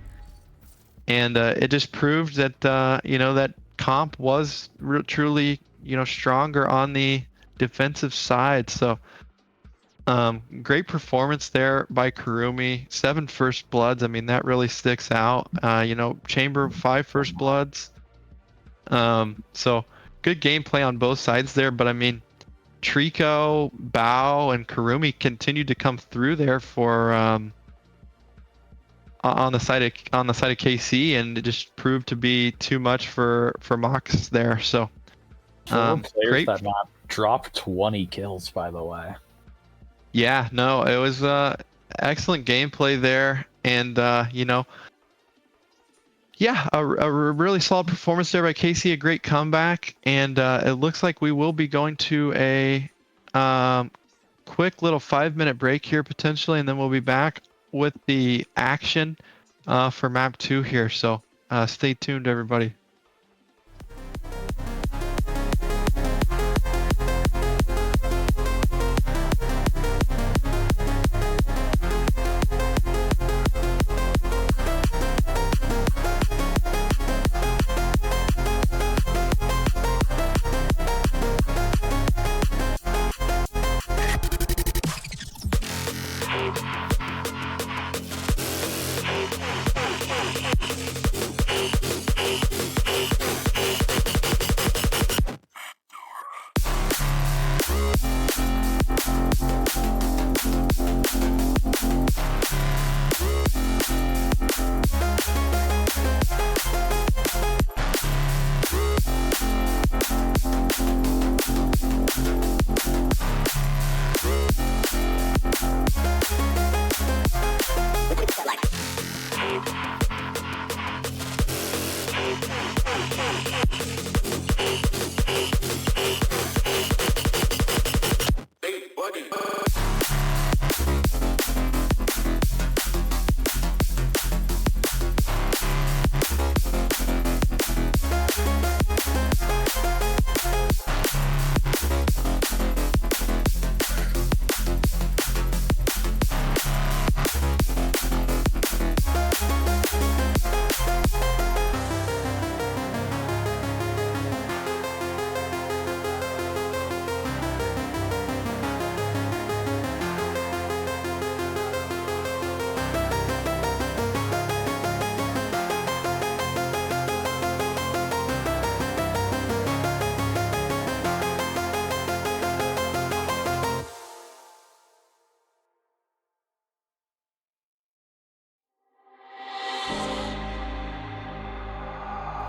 And it just proved that you know, that comp was truly, you know, stronger on the defensive side. So great performance there by Kurumi. 7 first bloods. I mean, that really sticks out. You know, Chamber 5 first bloods. So good gameplay on both sides there. But I mean, Trico, Bao, and Kurumi continued to come through there for on the side of KC, and it just proved to be too much for Mox there. So Players great. that map dropped 20 kills, by the way. Yeah, no, it was excellent gameplay there, and you know, Yeah, a really solid performance there by Casey. A great comeback, and it looks like we will be going to a quick little 5-minute break here potentially, and then we'll be back with the action for map 2 here. So stay tuned, everybody.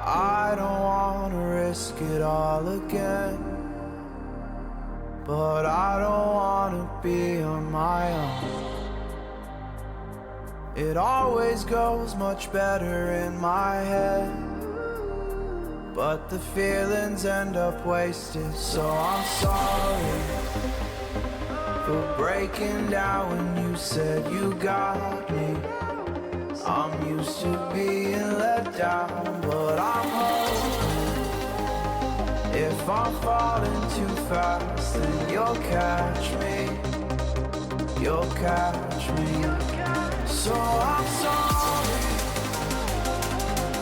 I don't wanna risk it all again, but I don't wanna be on my own. It always goes much better in my head, but the feelings end up wasted. So I'm sorry for breaking down when you said you got me. I'm used to being let down, but I'm hoping if I'm falling too fast, then you'll catch me. You'll catch me. So I'm sorry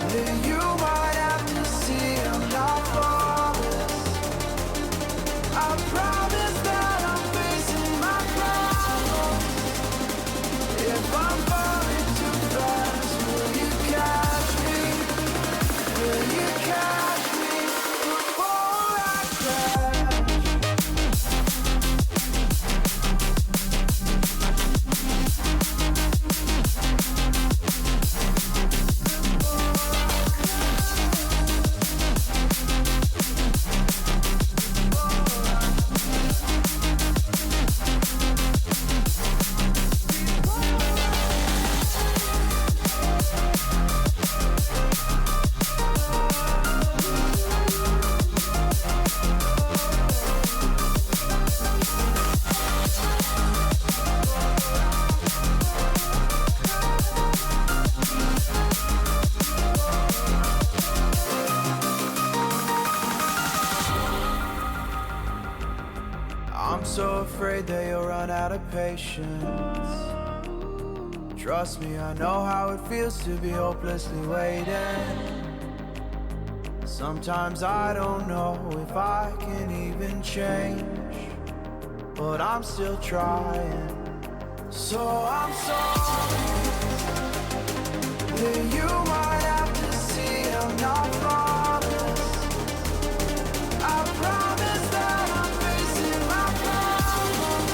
that you might have to see I'm not flawless. I promise that I'm facing my problems. If I'm falling too fast, will you catch me? Will you catch me before I crash? I'm so afraid that you'll run out of patience. Trust me, I know how it feels to be hopelessly waiting. Sometimes I don't know if I can even change, but I'm still trying. So I'm sorry that you might have to see I'm not flawless. I promise that I'm facing my problems.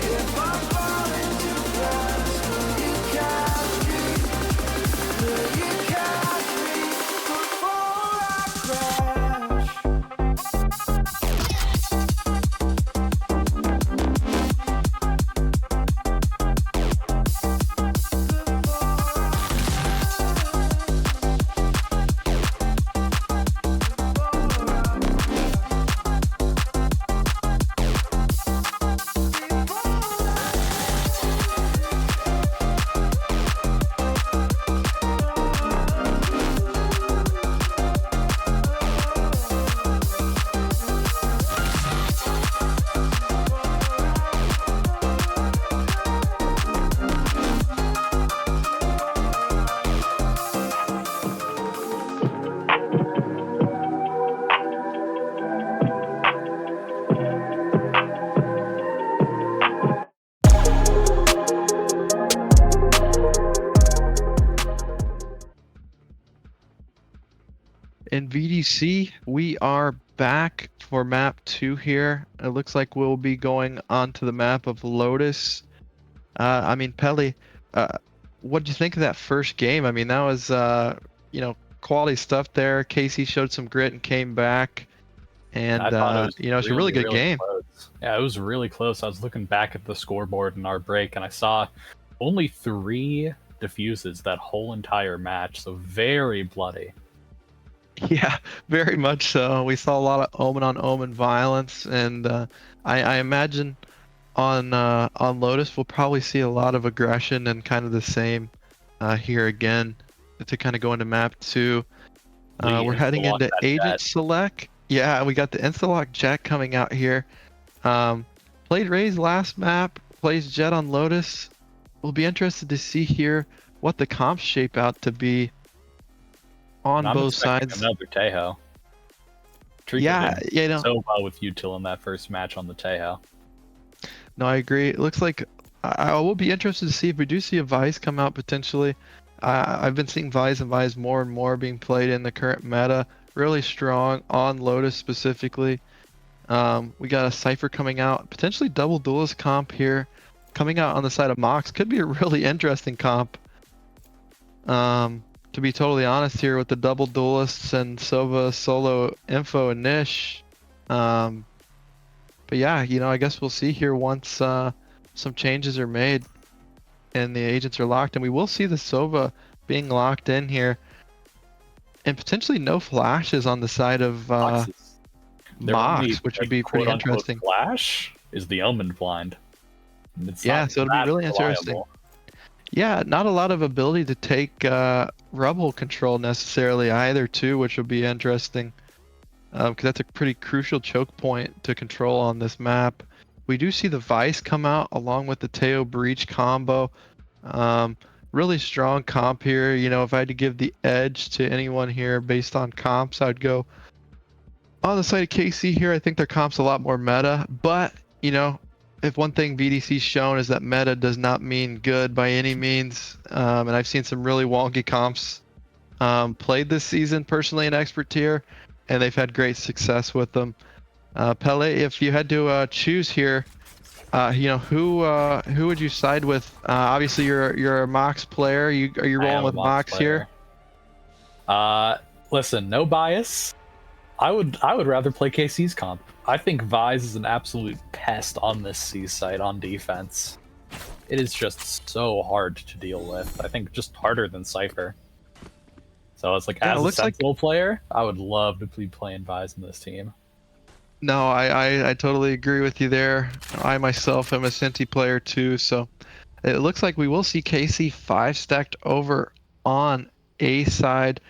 If I'm falling too fast, will you catch me? Will you catch me before I crash? VDC, we are back for map 2 here. It looks like we'll be going on to the map of Lotus. I mean, Pelly, what did you think of that first game? I mean, that was, you know, quality stuff there. Casey showed some grit and came back. And, I thought it was you know, it's a really good game. Close. Yeah, it was really close. I was looking back at the scoreboard in our break, and I saw only 3 diffuses that whole entire match, so very bloody. Yeah, very much so. We saw a lot of omen on omen violence, and I imagine on Lotus we'll probably see a lot of aggression and kind of the same here again to kind of go into map 2. We're heading into agent select. Yeah, we got the Instalock Jet coming out here. Played Raze last map, plays Jet on Lotus. We'll be interested to see here what the comps shape out to be on both sides. Another Tejo. Yeah, you know, so well with util in that first match on the Tejo. No, I agree. It looks like I will be interested to see if we do see a Vice come out potentially. I've been seeing Vice and Vice more and more being played in the current meta. Really strong on Lotus specifically. We got a Cypher coming out, potentially double duelist comp here, coming out on the side of MOX. Could be a really interesting comp. To be totally honest here with the double duelists and Sova, Solo, Info, and Nish. But yeah, you know, I guess we'll see here once some changes are made and the agents are locked, and we will see the Sova being locked in here. And potentially no flashes on the side of MOX, which would be pretty interesting. Flash is the Omen blind. Yeah, so it'll be really interesting. Yeah, not a lot of ability to take Rebel control necessarily either, too, which will be interesting. Because that's a pretty crucial choke point to control on this map. We do see the Vice come out along with the Teo Breach combo. Really strong comp here. You know, if I had to give the edge to anyone here based on comps, I'd go on the side of KC here. I think their comp's a lot more meta, but you know, if one thing VDC's shown is that meta does not mean good by any means. And I've seen some really wonky comps played this season personally in expert tier, and they've had great success with them. Pele, if you had to choose here, you know, who would you side with? Obviously, you're a MOX player. Are you rolling with MOX here? Listen, no bias. I would rather play KC's comp. I think Vise is an absolute pest on this C site on defense. It is just so hard to deal with. I think just harder than Cypher. So it's like, as a Sentinel player, I would love to be playing Vise in this team. No, I totally agree with you there. I myself am a Senti player too, so it looks like we will see KC 5 stacked over on A side.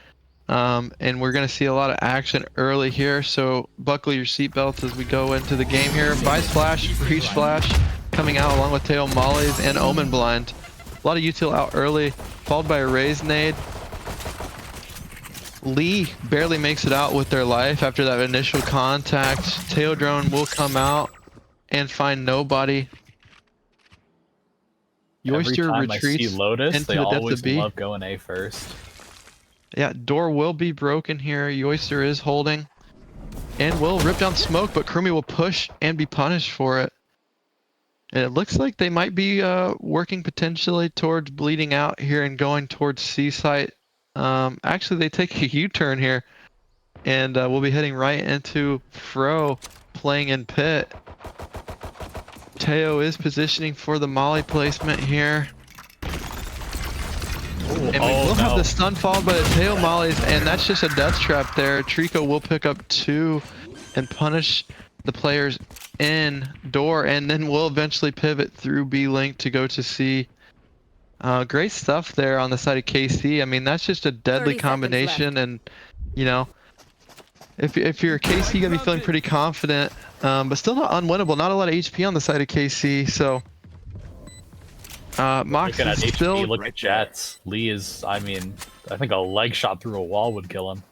And we're going to see a lot of action early here, so buckle your seatbelts as we go into the game here. Vice Flash, Breach Flash coming out along with Tail Mollies and Omen Blind. A lot of util out early, followed by a Raze nade. Lee barely makes it out with their life after that initial contact. Tail Drone will come out and find nobody. Yoister retreats Lotus, into they the depths always of B. love going A first. Yeah, door will be broken here. Yoister is holding and will rip down smoke, but Krumi will push and be punished for it. And it looks like they might be working potentially towards bleeding out here and going towards C site. Actually, they take a U-turn here, and we'll be heading right into Fro playing in pit. Teo is positioning for the molly placement here. And we will have the stun followed by the tail mollies, and that's just a death trap there. Trico will pick up 2 and punish the players in door, and then we'll eventually pivot through B link to go to C. Great stuff there on the side of KC. I mean, that's just a deadly combination, and you know, if you're a KC, you're gonna be feeling pretty confident, but still not unwinnable. Not a lot of HP on the side of KC, so. MOX is still... Look at Jets. Lee is, I mean, I think a leg shot through a wall would kill him.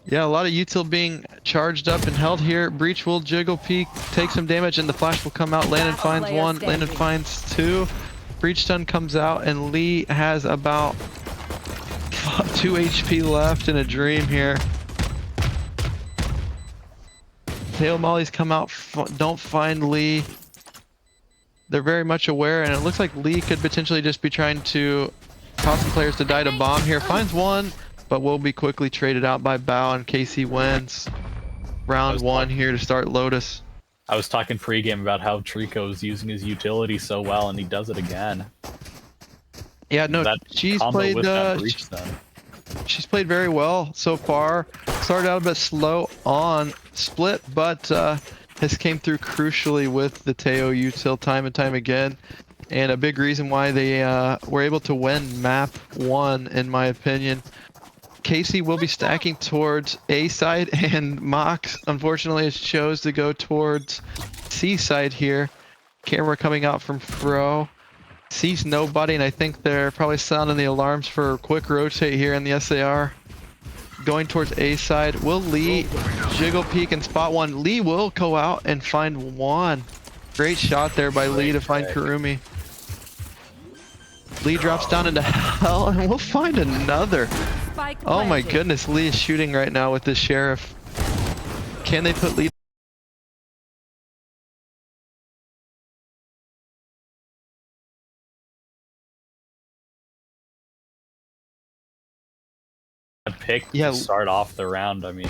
Yeah, a lot of util being charged up and held here. Breach will jiggle peek, take some damage, and the flash will come out. Landon finds 1, Landon finds 2. Breach stun comes out, and Lee has about 2 HP left in a dream here. Tail Mollies come out, don't find Lee. They're very much aware, and it looks like Lee could potentially just be trying to cause some players to die to bomb here. Finds one, but will be quickly traded out by Bao, and KC wins round one here to start Lotus. I was talking pregame about how Trico's using his utility so well, and he does it again. Yeah, no, That she's combo played with that breach then. she's played very well so far. Started out a bit slow on split, but has came through crucially with the Teo util time and time again. And a big reason why they were able to win map 1, in my opinion. Casey will be stacking towards A side, and Mox unfortunately has chose to go towards C side here. Camera coming out from Fro. Sees nobody, and I think they're probably sounding the alarms for a quick rotate here in the SAR. Going towards A side. Will Lee jiggle peek and spot one? Lee will go out and find one. Great shot there by Lee to find Kurumi. Lee drops down into hell, and we'll find another. Spike Oh my planted. goodness, Lee is shooting right now with the sheriff. Can they put Lee? Pick Yeah. to start off the round. I mean,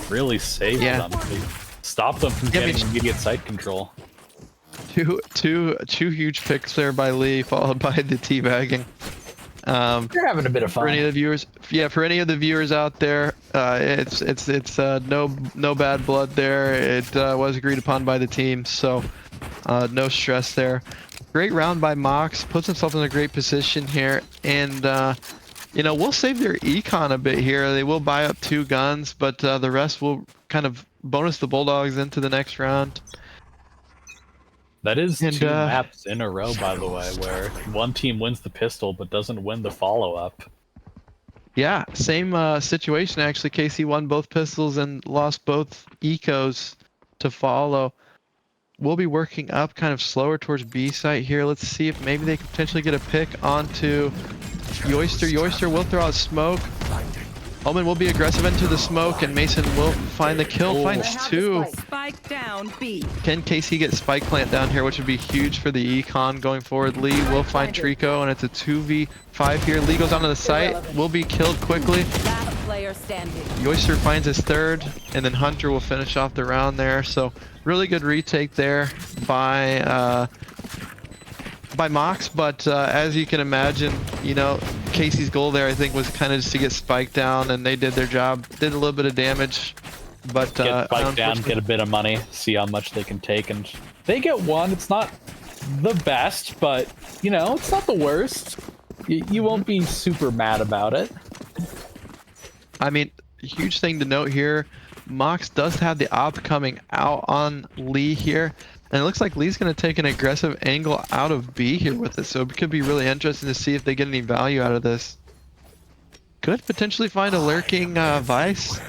really saved them. They stopped them from getting immediate site control. Two huge picks there by Lee, followed by the teabagging. You're having a bit of For fun. any of the viewers, for any of the viewers out there, it's no bad blood there. It was agreed upon by the team, so no stress there. Great round by Mox, puts himself in a great position here, and you know, we'll save their econ a bit here. They will buy up 2 guns, but the rest will kind of bonus the Bulldogs into the next round. That is And, 2 maps in a row, by the way, where one team wins the pistol but doesn't win the follow-up. Yeah, same situation actually. KC won both pistols and lost both ecos to follow. We'll be working up kind of slower towards B site here. Let's see if maybe they could potentially get a pick onto Yoister. Yoister will throw out smoke. Omen will be aggressive into the smoke, and Mason will find the kill. Finds 2. Spike down B. Can KC get spike plant down here, which would be huge for the econ going forward? Lee will find Trico, and it's a 2v5 here. Lee goes onto the site, will be killed quickly. Last player standing. Yoister finds his 3rd, and then Hunter will finish off the round there. So really good retake there by Mox, but as you can imagine, you know, Casey's goal there I think was kind of just to get spiked down, and they did their job, did a little bit of damage, but Get spiked down, get a bit of money, see how much they can take, and they get 1. It's not the best, but you know, it's not the worst. You won't be super mad about it. I mean, huge thing to note here, Mox does have the op coming out on Lee here, and it looks like Lee's going to take an aggressive angle out of B here with it, so it could be really interesting to see if they get any value out of this. Could potentially find a lurking Vice.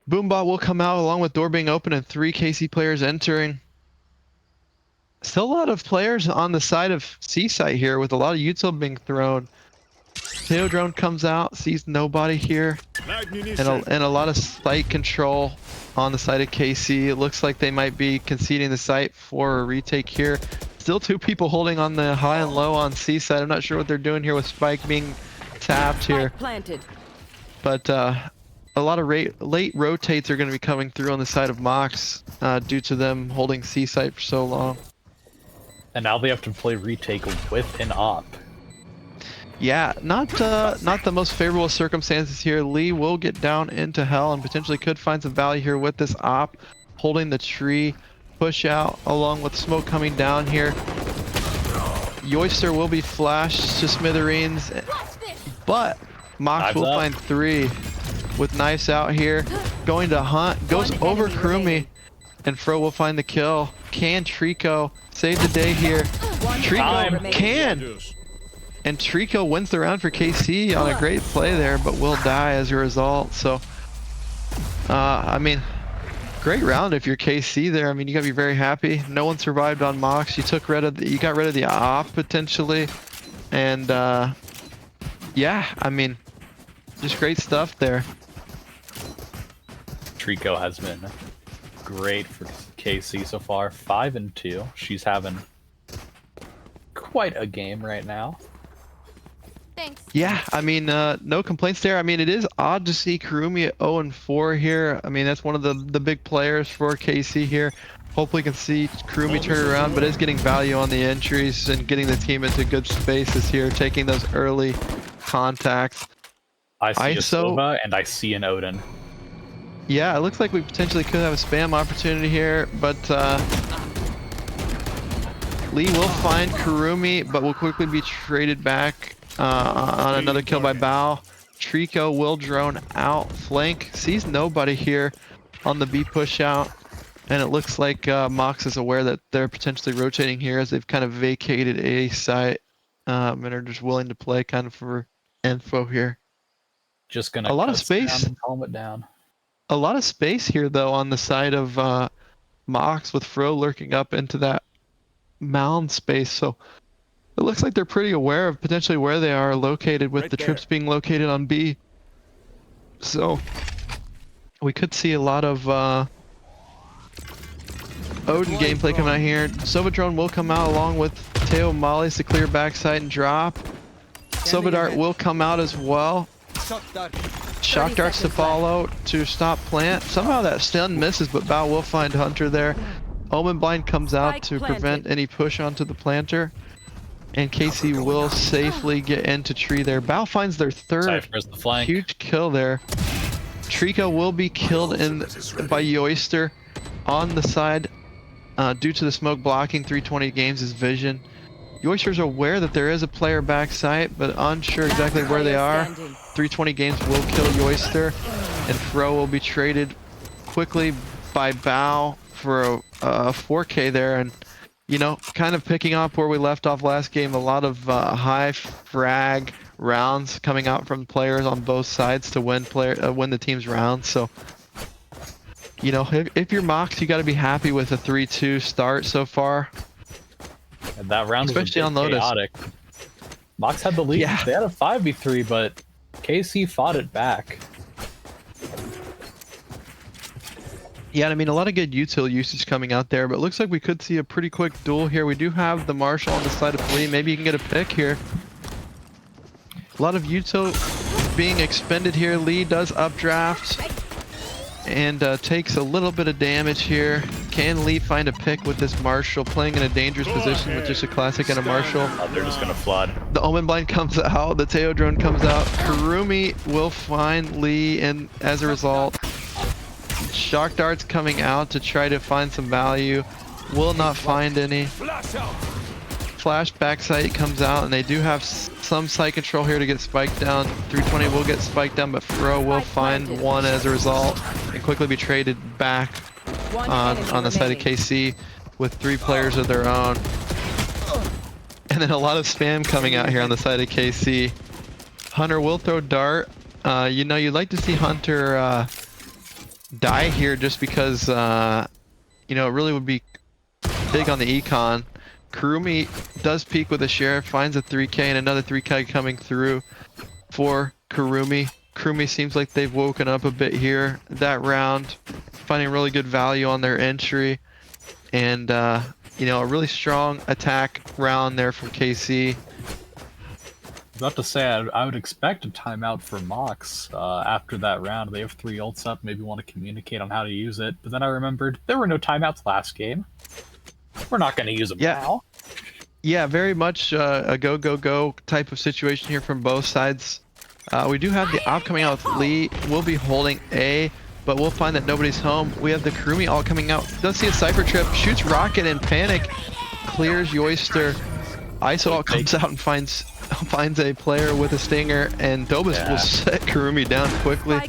Boombot will come out along with door being open and 3 KC players entering. Still a lot of players on the side of C site here with a lot of util being thrown. Teo drone comes out, sees nobody here, and a lot of site control on the side of KC. It looks like they might be conceding the site for a retake here. Still 2 people holding on the high and low on C side. I'm not sure what they're doing here with Spike being tapped here, Spike planted. but a lot of late rotates are going to be coming through on the side of Mox due to them holding C site for so long. And now they have to play retake with an op. Yeah, not the most favorable circumstances here. Lee will get down into hell and potentially could find some value here with this op holding the tree. Push out along with smoke coming down here. Yoister will be flashed to smithereens, but Mox will find 3 with knives out here. Going to hunt, goes over Kurumi, and Fro will find the kill. Can Trico save the day here? Trico can. And Trico wins the round for KC on a great play there, but will die as a result. So, I mean, great round if you're KC there. I mean, you gotta be very happy. No one survived on MOX. You got rid of the op potentially, and yeah, I mean, just great stuff there. Trico has been great for KC so far. 5-2. She's having quite a game right now. Thanks. Yeah, I mean, no complaints there. I mean, it is odd to see Kurumi at 0-4 here. I mean, that's one of the big players for KC here. Hopefully can see Kurumi turn around, but is getting value on the entries and getting the team into good spaces here, taking those early contacts. I see a Silva and I see an Odin. Yeah, it looks like we potentially could have a spam opportunity here, but Lee will find Kurumi, but will quickly be traded back on another kill by Bao. Trico will drone out. Flank sees nobody here on the B push out, and it looks like MOX is aware that they're potentially rotating here as they've kind of vacated A site and are just willing to play kind of for info here. Just gonna a lot of space. And calm it down. A lot of space here though on the side of MOX with Fro lurking up into that mound space. So it looks like they're pretty aware of potentially where they are located with the trips being located on B. So we could see a lot of Odin gameplay coming out here. Sova drone will come out along with Teo Mollies to clear backside and drop. Sova dart will come out as well. Shock darts to follow to stop plant. Somehow that stun misses, but Bao will find Hunter there. Omen blind comes out to prevent any push onto the planter. And KC will safely get into tree there. Bao finds their third huge kill there. Trico will be killed by Yoister on the side due to the smoke blocking 320 Games' vision. Yoister's aware that there is a player backside, but unsure exactly where they are. 320 Games will kill Yoister, and Fro will be traded quickly by Bao for a 4K there. And you know, kind of picking up where we left off last game, a lot of high frag rounds coming out from players on both sides to win the team's rounds. So, you know, if you're MOX, you got to be happy with a 3-2 start so far. And that round especially was on Lotus. Chaotic. MOX had the lead. Yeah. They had a 5v3, but KC fought it back. Yeah, I mean, a lot of good util usage coming out there, but it looks like we could see a pretty quick duel here. We do have the Marshall on the side of Lee. Maybe you can get a pick here. A lot of util being expended here. Lee does updraft and takes a little bit of damage here. Can Lee find a pick with this Marshall? Playing in a dangerous position with just a classic and a Marshall. Oh, they're just gonna flood. The Omen blind comes out. The Teo drone comes out. Kurumi will find Lee, and as a result, shock darts coming out to try to find some value. Will not find any. Flash backside comes out, and they do have some site control here to get spiked down. 320 will get spiked down, but Fro will find one as a result and quickly be traded back on the side of KC with 3 players of their own. And then a lot of spam coming out here on the side of KC. Hunter will throw dart. You know, you'd like to see Hunter die here just because you know, it really would be big on the econ. Kurumi does peek with a sheriff, finds a 3K and another 3K coming through for Kurumi. Kurumi seems like they've woken up a bit here that round, finding really good value on their entry, and you know, a really strong attack round there from KC. About to say, I would expect a timeout for MOX after that round. They have 3 ults up, maybe want to communicate on how to use it. But then I remembered there were no timeouts last game. We're not going to use them now. Yeah, very much a go type of situation here from both sides. We do have the op coming out with Lee. We'll be holding A, but we'll find that nobody's home. We have the Kurumi all coming out. Does see a Cypher trip, shoots Rocket in panic, clears Yoister. ISO all comes out and finds a player with a stinger, and Dobus will set Kurumi down quickly.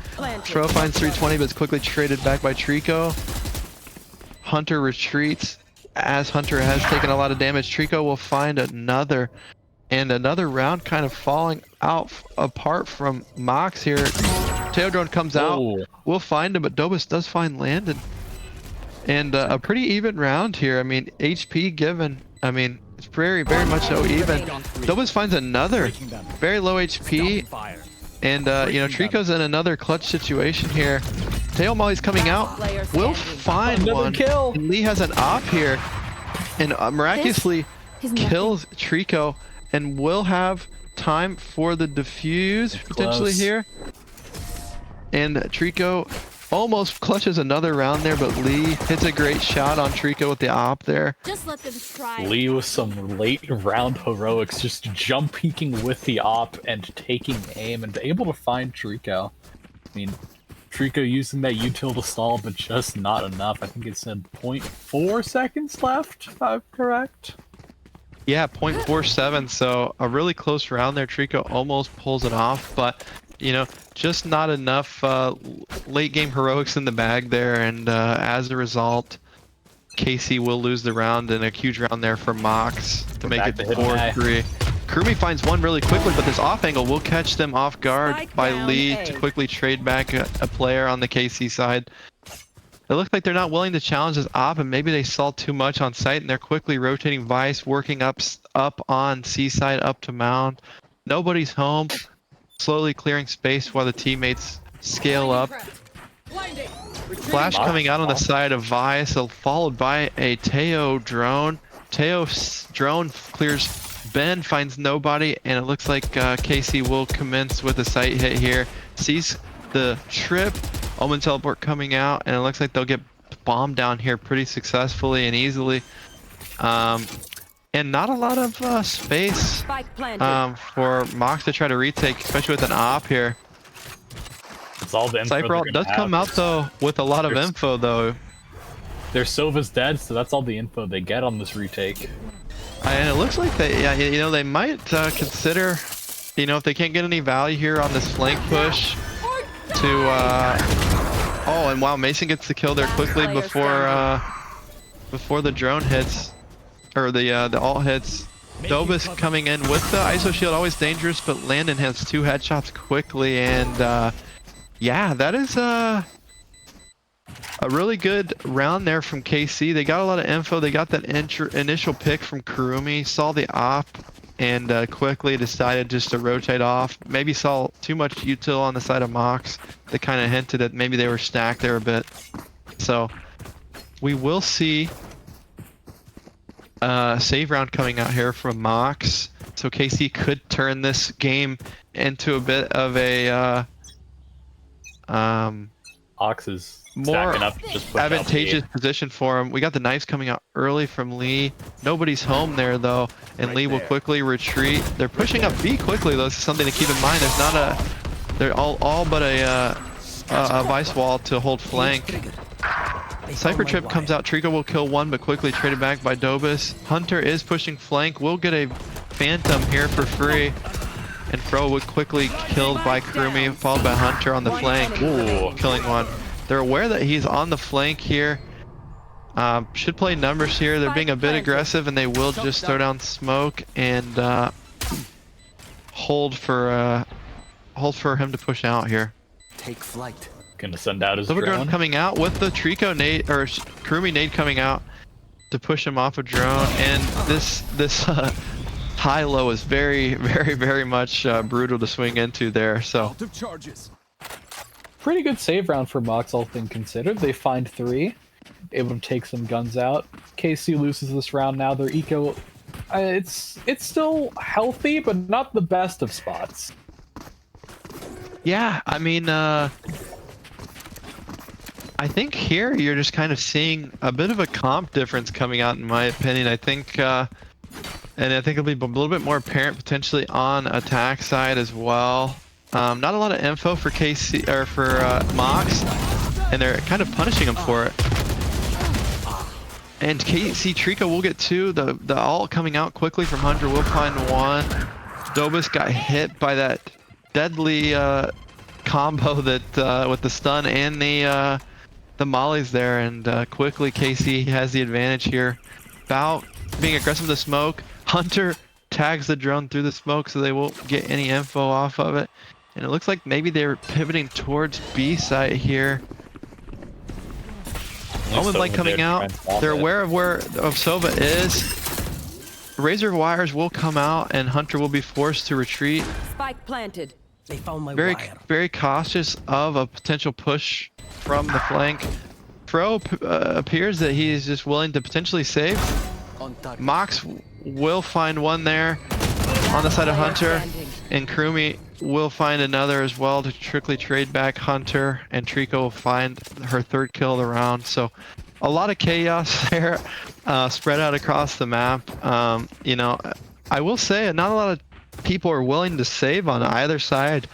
Tro finds 320, but it's quickly traded back by Trico. Hunter retreats as Hunter has taken a lot of damage. Trico will find another And another round kind of falling out apart from Mox here. Tail drone comes out. Whoa. We'll find him, but Duchess does find Landon. And a pretty even round here. I mean, HP given. I mean, it's very much so even. Duchess finds another very low HP. And, you know, Trico's in another clutch situation here. Tail Molly's coming out. We'll find Another one. kill. And Lee has an op here. And miraculously kills Trico. And we'll have time for the defuse potentially here. And Trico almost clutches another round there, but Lee hits a great shot on Trico with the op there. Just let them try. Lee with some late round heroics, just jump peeking with the op and taking aim and able to find Trico. I mean, Trico using that util to stall, but just not enough. I think it's in 0.4 seconds left, if I'm correct. Yeah, 0.47, so a really close round there. Trico almost pulls it off, but you know, just not enough late game heroics in the bag there, and as a result, KC will lose the round in a huge round there for Mox to make it 4-3. Kurumi finds one really quickly, but this off angle will catch them off guard by Lee to quickly trade back a player on the KC side. It looks like they're not willing to challenge this op, and maybe they saw too much on site, and they're quickly rotating Vice, working up on C side, up to Mound. Nobody's home. Slowly clearing space while the teammates scale up. Flash coming out on the side of Vice, followed by a Teo drone. Teo's drone clears Ben, finds nobody, and it looks like KC will commence with a site hit here. Sees the trip. Omen teleport coming out, and it looks like they'll get bombed down here pretty successfully and easily. And not a lot of space for Mox to try to retake, especially with an op here. It's all the info Cypher does come out though with a lot of info though. Their Sova's dead, so that's all the info they get on this retake. And it looks like they, yeah, you know, they might consider, you know, if they can't get any value here on this flank push, to oh, and wow, Mason gets the kill there quickly before the drone hits, or the ult hits. Duchess coming in with the ISO shield, always dangerous, but Landon has 2 headshots quickly, and yeah, that is a really good round there from KC. They got a lot of info. They got that initial pick from Kurumi, saw the op, and quickly decided just to rotate off. Maybe saw too much util on the side of Mox. They kind of hinted that maybe they were stacked there a bit. So we will see save round coming out here from Mox. So KC could turn this game into a bit of a Ox is more up to just push advantageous position for him. We got the knives coming out early from Lee. Nobody's home there though, and Lee will quickly retreat. They're pushing up B quickly though. This is something to keep in mind. There's not a, they're all but a vice wall to hold flank. Cypher Trip comes out. Trico will kill one, but quickly traded back by Duchess. Hunter is pushing flank. We'll get a Phantom here for free. And Fro would quickly killed by Kurumi, followed by Hunter on the flank. Ooh, killing one. They're aware that he's on the flank here. Should play numbers here. They're being a bit aggressive, and they will just throw down smoke and hold for him to push out here. Take flight. Gonna send out his Silver drone. drone coming out with the Trico nade, or Kurumi nade coming out to push him off a drone, and this high-low is very much brutal to swing into there. So Pretty good save round for Mox, all things considered. They find 3, able to take some guns out. KC loses this round now. Their eco, it's still healthy, but not the best of spots. yeah, I mean, I think here you're just kind of seeing a bit of a comp difference coming out, in my opinion. I think, and I think it'll be a little bit more apparent potentially on attack side as well. Not a lot of info for KC or for Mox, and they're kind of punishing him for it. And KC Trico will get 2. The ult coming out quickly from Hunter will find 1. Duchess got hit by that deadly combo that with the stun and the mollies there, and quickly KC has the advantage here. Bout being aggressive with the smoke. Hunter tags the drone through the smoke so they won't get any info off of it. And it looks like maybe they're pivoting towards B site here. Omen Blade coming out. They're aware of where Sova is. Razor wires will come out and Hunter will be forced to retreat. Spike planted. They found my Very, wire. very cautious of a potential push from the flank. Pro appears that he is just willing to potentially save. Mox will find one there on the side of Hunter, and Kurumi will find another as well to quickly trade back Hunter, and Trico will find her third kill of the round. So a lot of chaos there, spread out across the map. You know, I will say not a lot of people are willing to save on either side.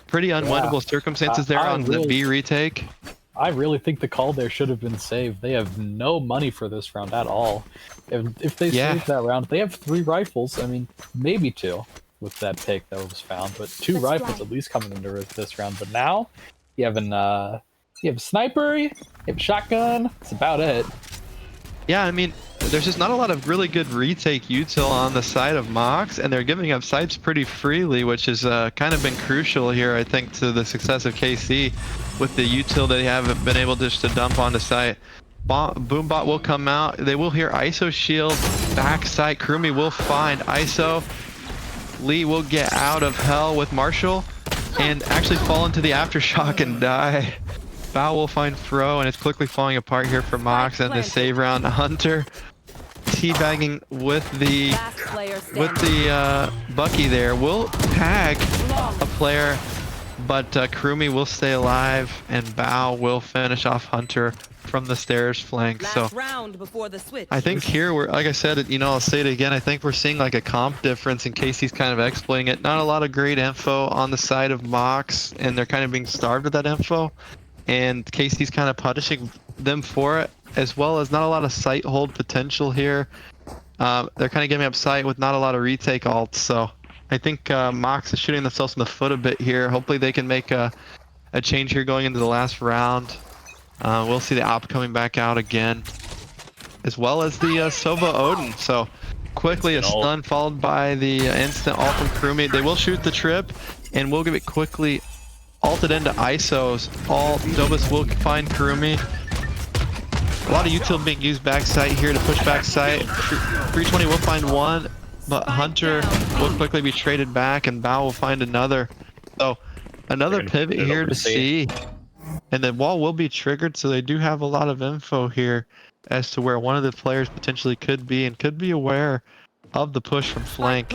Pretty unwinnable circumstances there on the B retake. I really think the call there should have been saved. They have no money for this round at all. If they saved that round, they have 3 rifles. I mean, maybe 2 with that pick that was found, but 2 rifles at least coming into this round. But now you have a sniper, you have a shotgun. That's about it. Yeah, I mean, there's just not a lot of really good retake util on the side of Mox, and they're giving up sites pretty freely, which has kind of been crucial here, I think, to the success of KC with the util they haven't been able just to dump onto site. Boombot will come out. They will hear ISO shield back site. Kurumi will find ISO. Lee will get out of hell with Marshall and actually fall into the aftershock and die. Bao will find Fro, and it's quickly falling apart here for Mox and the save round. Hunter teabagging with the Bucky there will tag a player, but Kurumi will stay alive, and Bao will finish off Hunter from the stairs flank. So I think here we're, like I said, you know, I'll say it again, I think we're seeing like a comp difference in case he's kind of exploiting it. Not a lot of great info on the side of Mox, and they're kind of being starved of that info. And Casey's kind of punishing them for it, as well as not a lot of site hold potential here. They're kind of giving up site with not a lot of retake ults, so I think Mox is shooting themselves in the foot a bit here. Hopefully they can make a change here going into the last round. We'll see the op coming back out again, as well as the Sova Odin. So quickly a stun followed by the instant ult from Kurumi. They will shoot the trip, and we'll give it quickly ulted into ISOs. All Dobus will find Kurumi. A lot of util being used backside here to push backside. 320 will find one, but Hunter will quickly be traded back, and Bao will find another. So another pivot here to C, and the wall will be triggered. So they do have a lot of info here as to where one of the players potentially could be, and could be aware of the push from flank.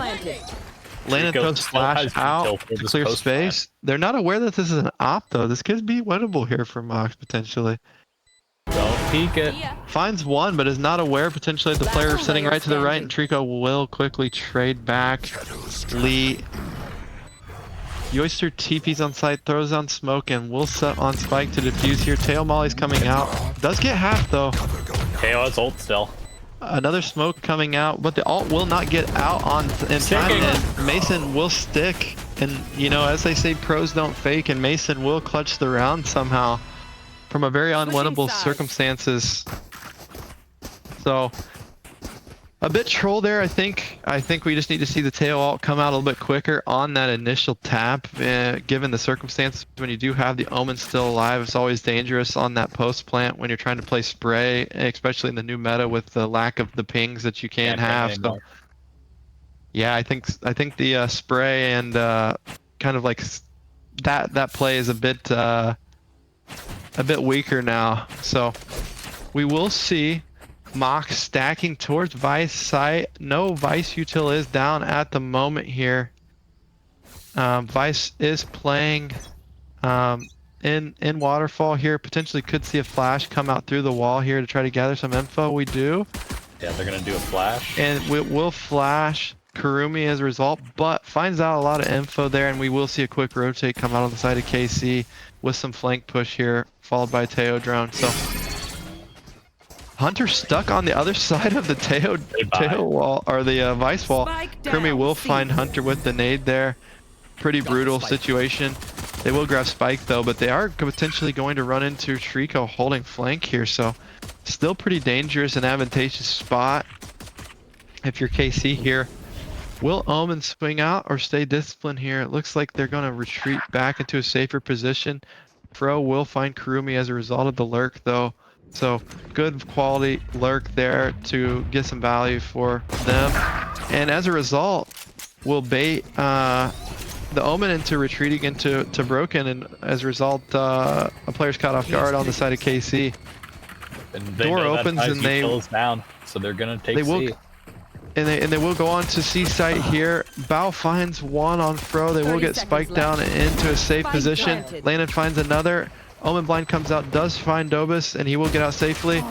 Landon throws flash out to clear space. They're not aware that this is an op though. This could be winnable here for Mox potentially. Don't peek it. Finds one, but is not aware potentially of the player sitting right to the right, and Trico will quickly trade back. Lee. Yoister TP's on site, throws on smoke, and will set on spike to defuse here. Tail Molly's coming out. Does get half though. KO has ult still. Another smoke coming out, but the ult will not get out in time, and Mason will stick. And you know, as they say, pros don't fake, and Mason will clutch the round somehow from a very unwinnable circumstances. So a bit troll there. I think we just need to see the tail ult come out a little bit quicker on that initial tap. Given the circumstances, when you do have the Omen still alive, it's always dangerous on that post plant when you're trying to play spray, especially in the new meta with the lack of the pings that you can have. So yeah, I think the spray and kind of like that play is a bit weaker now. So we will see Mox stacking towards Vice site. No Vice util is down at the moment here. Vice is playing in waterfall here. Potentially could see a flash come out through the wall here to try to gather some info. We do. Yeah, they're gonna do a flash. And we will flash Kurumi as a result, but finds out a lot of info there, and we will see a quick rotate come out on the side of KC with some flank push here, followed by Teo drone. So Hunter stuck on the other side of the Teo wall, or the Vice wall. Kurumi will find Hunter with the nade there. Pretty brutal situation. They will grab Spike though, but they are potentially going to run into Trico holding flank here. So still pretty dangerous and advantageous spot if you're KC here. Will Omen swing out or stay disciplined here? It looks like they're going to retreat back into a safer position. Fro will find Kurumi as a result of the lurk, though. So good quality lurk there to get some value for them. And as a result, will bait the Omen into retreating into Broken. And as a result, a player's caught off guard on the side of KC. And they Door know opens that and they kills down, so they're gonna take they will C. and they will go on to C site here. Bao finds one on Fro. They will 30 get spiked down into a safe Spike position. planted. Landon finds another. Omen blind comes out, does find Dobus, and he will get out safely.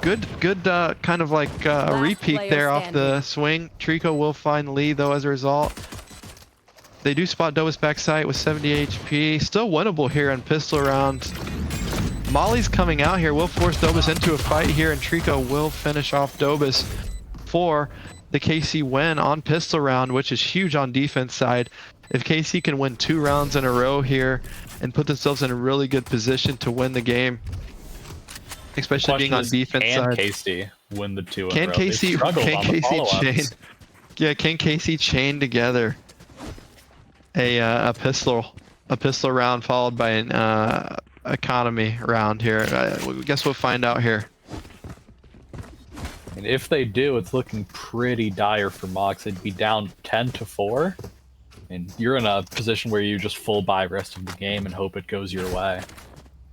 Good kind of like a repeat player there off the standing. swing. Trico will find Lee though as a result. They do spot Dobus backside with 70 HP. Still winnable here on pistol round. Molly's coming out here, will force Dobus into a fight here, and Trico will finish off Dobus for the KC win on pistol round, which is huge on defense side. If KC can win 2 rounds in a row here and put themselves in a really good position to win the game, especially being on defense side. Can KC win the 2 in a Can row? They've KC struggled on the follow-ups. chain? Yeah, can KC chain together a pistol round followed by an economy round here? I guess we'll find out here. And if they do, it's looking pretty dire for MOX. They'd be down 10-4, and you're in a position where you just full buy rest of the game and hope it goes your way.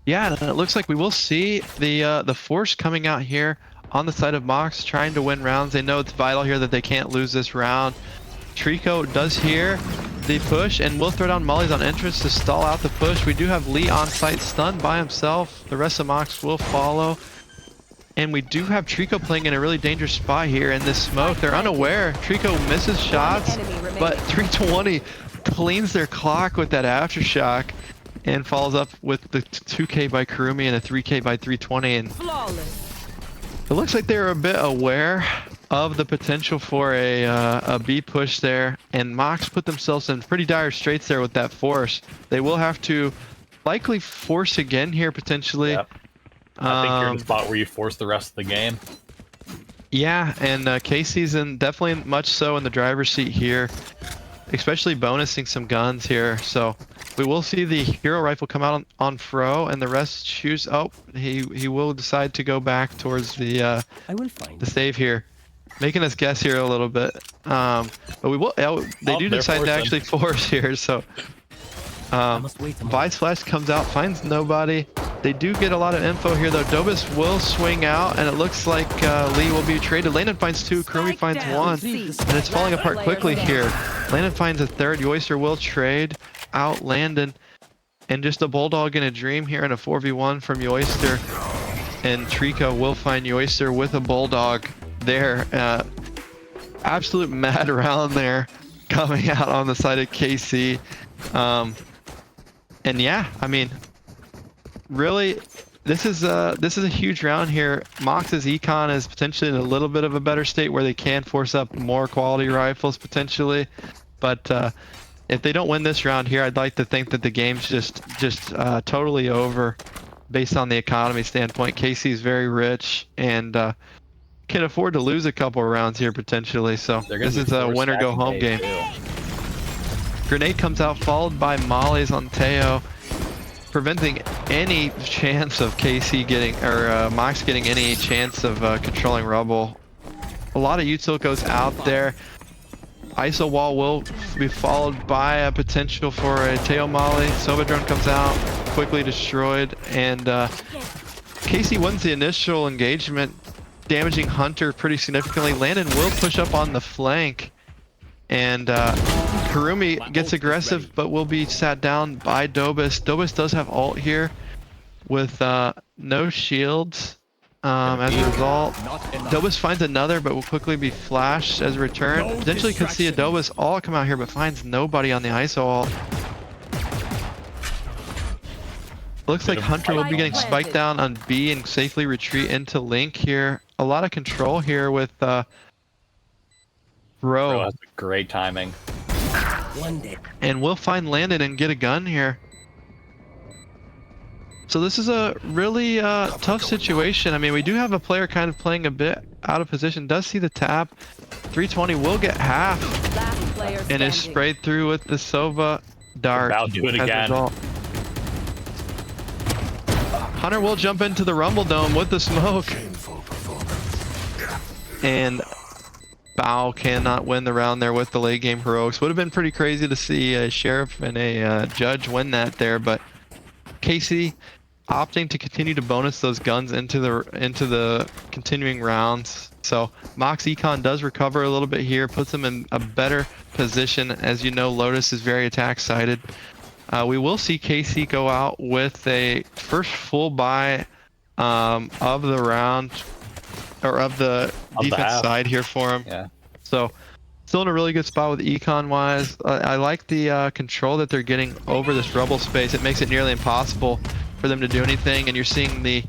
Yeah, and it looks like we will see the force coming out here on the side of MOX, trying to win rounds. They know it's vital here that they can't lose this round. Trico does hear the push and will throw down mollies on entrance to stall out the push. We do have Lee on site stunned by himself. The rest of MOX will follow. And we do have Trico playing in a really dangerous spot here in this smoke. They're unaware. Trico misses shots, but 320 cleans their clock with that aftershock and follows up with the 2K by Kurumi and a 3K by 320. And Flawless. it looks like they're a bit aware of the potential for a B push there, and MOX put themselves in pretty dire straits there with that force. They will have to likely force again here potentially. Yep. I think you're in a spot where you force the rest of the game. Yeah, and Casey's definitely much so in the driver's seat here, especially bonusing some guns here. So we will see the hero rifle come out on Fro, and the rest choose. Oh, he will decide to go back towards the I will find save here, making us guess here a little bit. But we will. They do decide to actually force here. So must wait a moment. Vice Flash comes out, finds nobody. They do get a lot of info here though. Dobus will swing out, and it looks like Lee will be traded. Landon finds 2, Kurumi finds down, 1, C. and it's falling apart Player quickly down. here. Landon finds a 3rd. Yoister will trade out Landon, and just a bulldog in a dream here in a 4v1 from Yoister. And Trico will find Yoister with a bulldog there. Absolute mad round there coming out on the side of KC. And yeah, I mean, really, this is a huge round here. MOX's econ is potentially in a little bit of a better state where they can force up more quality rifles potentially, but if they don't win this round here, I'd like to think that the game's just totally over based on the economy standpoint. KC is very rich and can afford to lose a couple of rounds here potentially. So this is a winner go home game. Grenade comes out followed by mollies on Teo, preventing any chance of KC getting, or MOX getting any chance of controlling rubble. A lot of util goes out there. ISO wall will be followed by a potential for a Teo molly. Sova drone comes out, quickly destroyed, and KC wins the initial engagement, damaging Hunter pretty significantly. Landon will push up on the flank, and Kurumi gets aggressive but will be sat down by Dobus. Dobus does have ult here with no shields as a result. Dobus finds another but will quickly be flashed as a return. Potentially could see a Dobus ult come out here but finds nobody on the ISO ult. Looks like Hunter will be getting spiked down on B and safely retreat into Link here. A lot of control here with Ro. That's great timing. One day. And we'll find Landon and get a gun here. So this is a really tough situation. I mean, we do have a player kind of playing a bit out of position. Does see the tap. 320 will get half Last player and is standing. sprayed through with the Sova dart. About do it as a again. result. Hunter will jump into the Rumble Dome with the smoke. Painful performance. And Bao cannot win the round there with the late game heroics. Would have been pretty crazy to see a Sheriff and a Judge win that there, but Casey opting to continue to bonus those guns into the continuing rounds. So Mox Econ does recover a little bit here, puts him in a better position. As you know, Lotus is very attack sided. We will see Casey go out with a first full buy of the round, or of the defense side here for him. Yeah. So still in a really good spot with econ wise. I like the control that they're getting over this rubble space. It makes it nearly impossible for them to do anything, and you're seeing the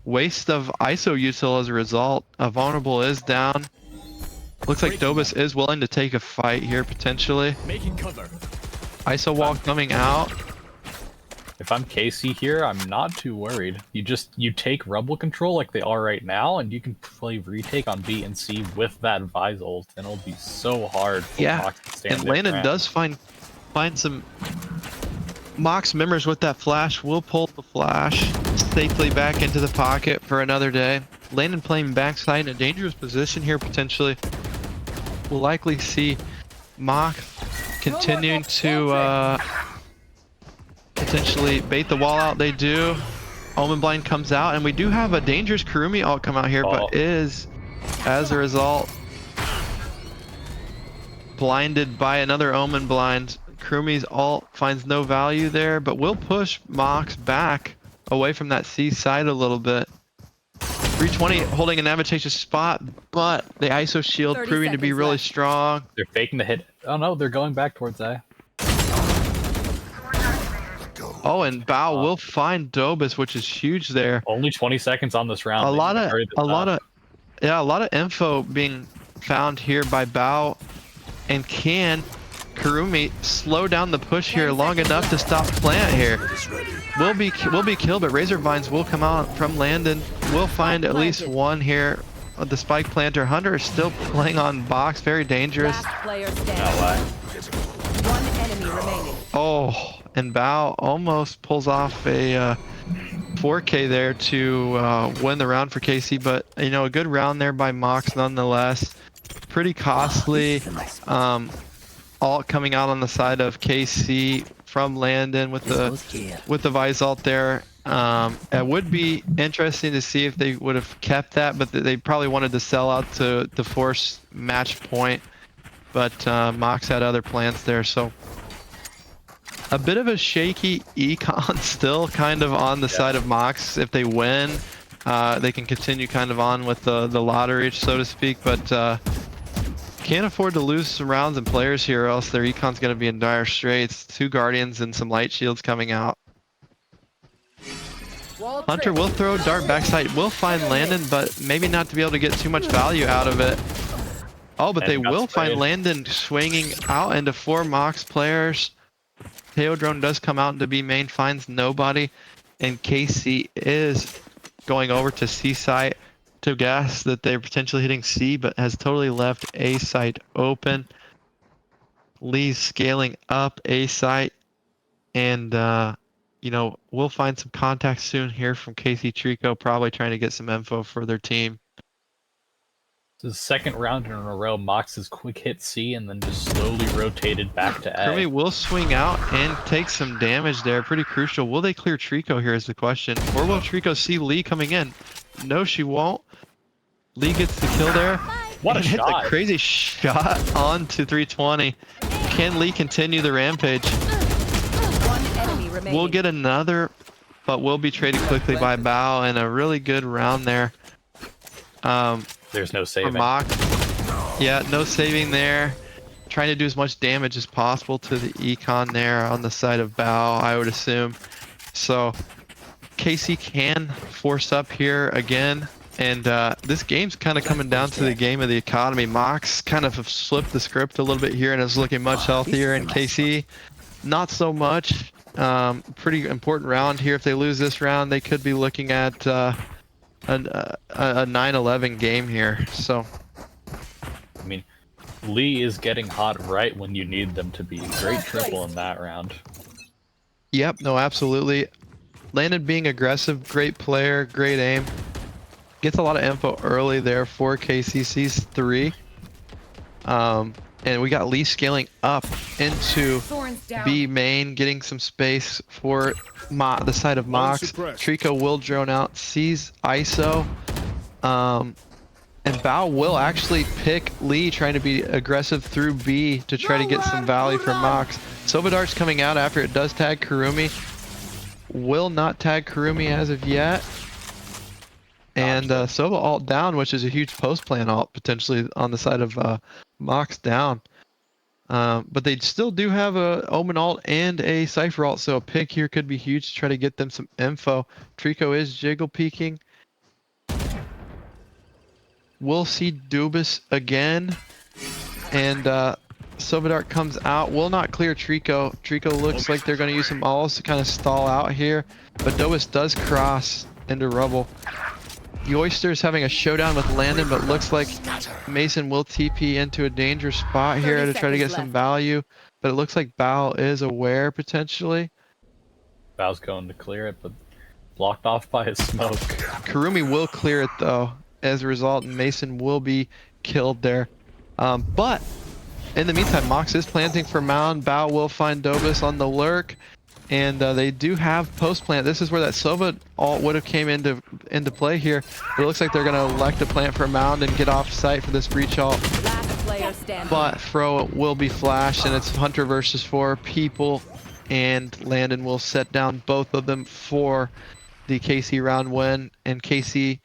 waste of ISO util as a result. Vulnerable is down. Looks like Duchess is willing to take a fight here potentially. Making cover. ISO wall coming out. If I'm Casey here, I'm not too worried. You take Rumble control like they are right now, and you can play retake on B and C with that Vise ult, and it'll be so hard for Mox to stand And their Landon ground. does find some Mox members with that flash. Will pull the flash safely back into the pocket for another day. Landon playing backside in a dangerous position here potentially. We'll likely see Mox continuing to potentially bait the wall out. They do. Omen Blind comes out, and we do have a dangerous Kurumi ult come out here, but is, as a result, blinded by another Omen Blind. Kurumi's ult finds no value there, but will push Mox back away from that C side a little bit. 320 holding an advantageous spot, but the ISO shield 30 proving to be seconds really left. strong. They're faking the hit. Oh no, they're going back towards A. Oh, and Bao will find Duchess, which is huge there. Only 20 seconds on this round. A They lot need to of hurry this up. a lot of info being found here by Bao, and can Kurumi slow down the push here long enough to stop Plant here? Will be killed, but Razor Vines will come out from Landon. We'll find at least one here. The Spike Planter. Hunter is still playing on box, very dangerous. Last player No standing. way. One enemy remaining. Oh, and Bao almost pulls off a 4K there to win the round for KC, but you know, a good round there by Mox nonetheless. Pretty costly. All coming out on the side of KC from Landon with the Vise ult there. It would be interesting to see if they would have kept that, but they probably wanted to sell out to force match point. But Mox had other plans there, so a bit of a shaky econ still kind of on the side of Mox. If they win, they can continue kind of on with the lottery, so to speak, but can't afford to lose some rounds and players here, or else their econ's going to be in dire straits. 2 Guardians and some Light Shields coming out. Hunter will throw dart backside, will find Landon, but maybe not to be able to get too much value out of it. Oh, but they will find Landon swinging out into 4 Mox players. Theodrone does come out into B main, finds nobody, and KC is going over to C site to guess that they're potentially hitting C, but has totally left A site open. Lee's scaling up A site, and you know, we'll find some contact soon here from KC Trico, probably trying to get some info for their team. This is the second round in a row. Mox is quick hit C and then just slowly rotated back to A. Kirby will swing out and take some damage there. Pretty crucial. Will they clear Trico here is the question. Or will Trico see Lee coming in? No, she won't. Lee gets the kill there. What a and hits shot! a crazy shot onto 320. Can Lee continue the rampage? One enemy remaining. We'll get another, but will be traded quickly by Bao, and a really good round there. There's no For saving. Mock. Yeah, no saving there. Trying to do as much damage as possible to the econ there on the side of Bao, I would assume. So KC can force up here again. And this game's kind of coming down to the game of the economy. Mox kind of have flipped the script a little bit here and is looking much healthier. And KC, not so much. Pretty important round here. If they lose this round, they could be looking at a 9-11 game here. So I mean, Lee is getting hot right when you need them to be. Great triple in that round. yep, no, absolutely. Landon being aggressive, great player, great aim. Gets a lot of info early there for KCC's 3. And we got Lee scaling up into B main, getting some space for the side of MOX. Trico will drone out, sees ISO. And Bao will actually pick Lee, trying to be aggressive through B to try to get some value for MOX. Sovadart's coming out after it does tag Kurumi. Will not tag Kurumi as of yet. And Sova alt down, which is a huge post-plan alt potentially on the side of MOX down. But they still do have a Omen alt and a Cypher alt, so a pick here could be huge to try to get them some info. Trico is jiggle peeking. We'll see Duchess again. And Sovadart comes out. Will not clear Trico. Trico looks like they're going to use some alls to kind of stall out here. But Duchess does cross into rubble. The Oyster's having a showdown with Landon, but looks like Mason will TP into a dangerous spot here to try to get some value. But it looks like Bao is aware potentially. Bao's going to clear it, but blocked off by his smoke. Kurumi will clear it though. As a result, Mason will be killed there. But in the meantime, Mox is planting for Mound. Bao will find Duchess on the lurk. And they do have post plant. This is where that Sova alt would have came into play here. But it looks like they're going to elect to plant for Mound and get off site for this breach alt. But Fro will be flashed, and it's Hunter versus 4 people. And Landon will set down both of them for the KC round win. And KC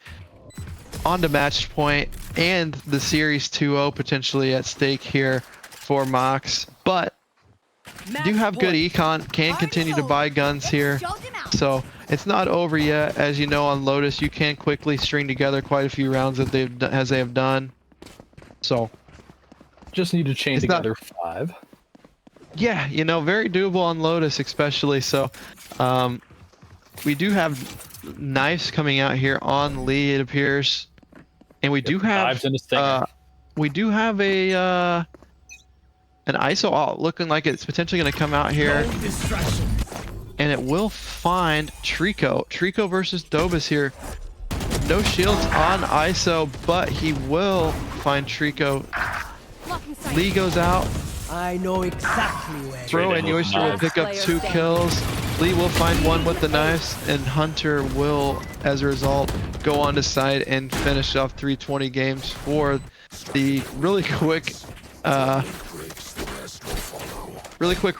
on to match point and the series 2-0 potentially at stake here for Mox. But do have good econ, can continue to buy guns here, so it's not over yet. As you know, on Lotus you can quickly string together quite a few rounds that they have done, so just need to chain together 5. Yeah, you know, very doable on Lotus especially. So we do have knives coming out here on Lee, it appears, and we do have a an ISO alt looking like it's potentially going to come out here, and it will find Trico. Trico versus Duchess here. No shields on ISO, but he will find Trico. Lee goes out. I know exactly where. Throw and Oyster will pick up 2 kills. Lee will find 1 with the knives, and Hunter will, as a result, go on to side and finish off 320 games for the really quick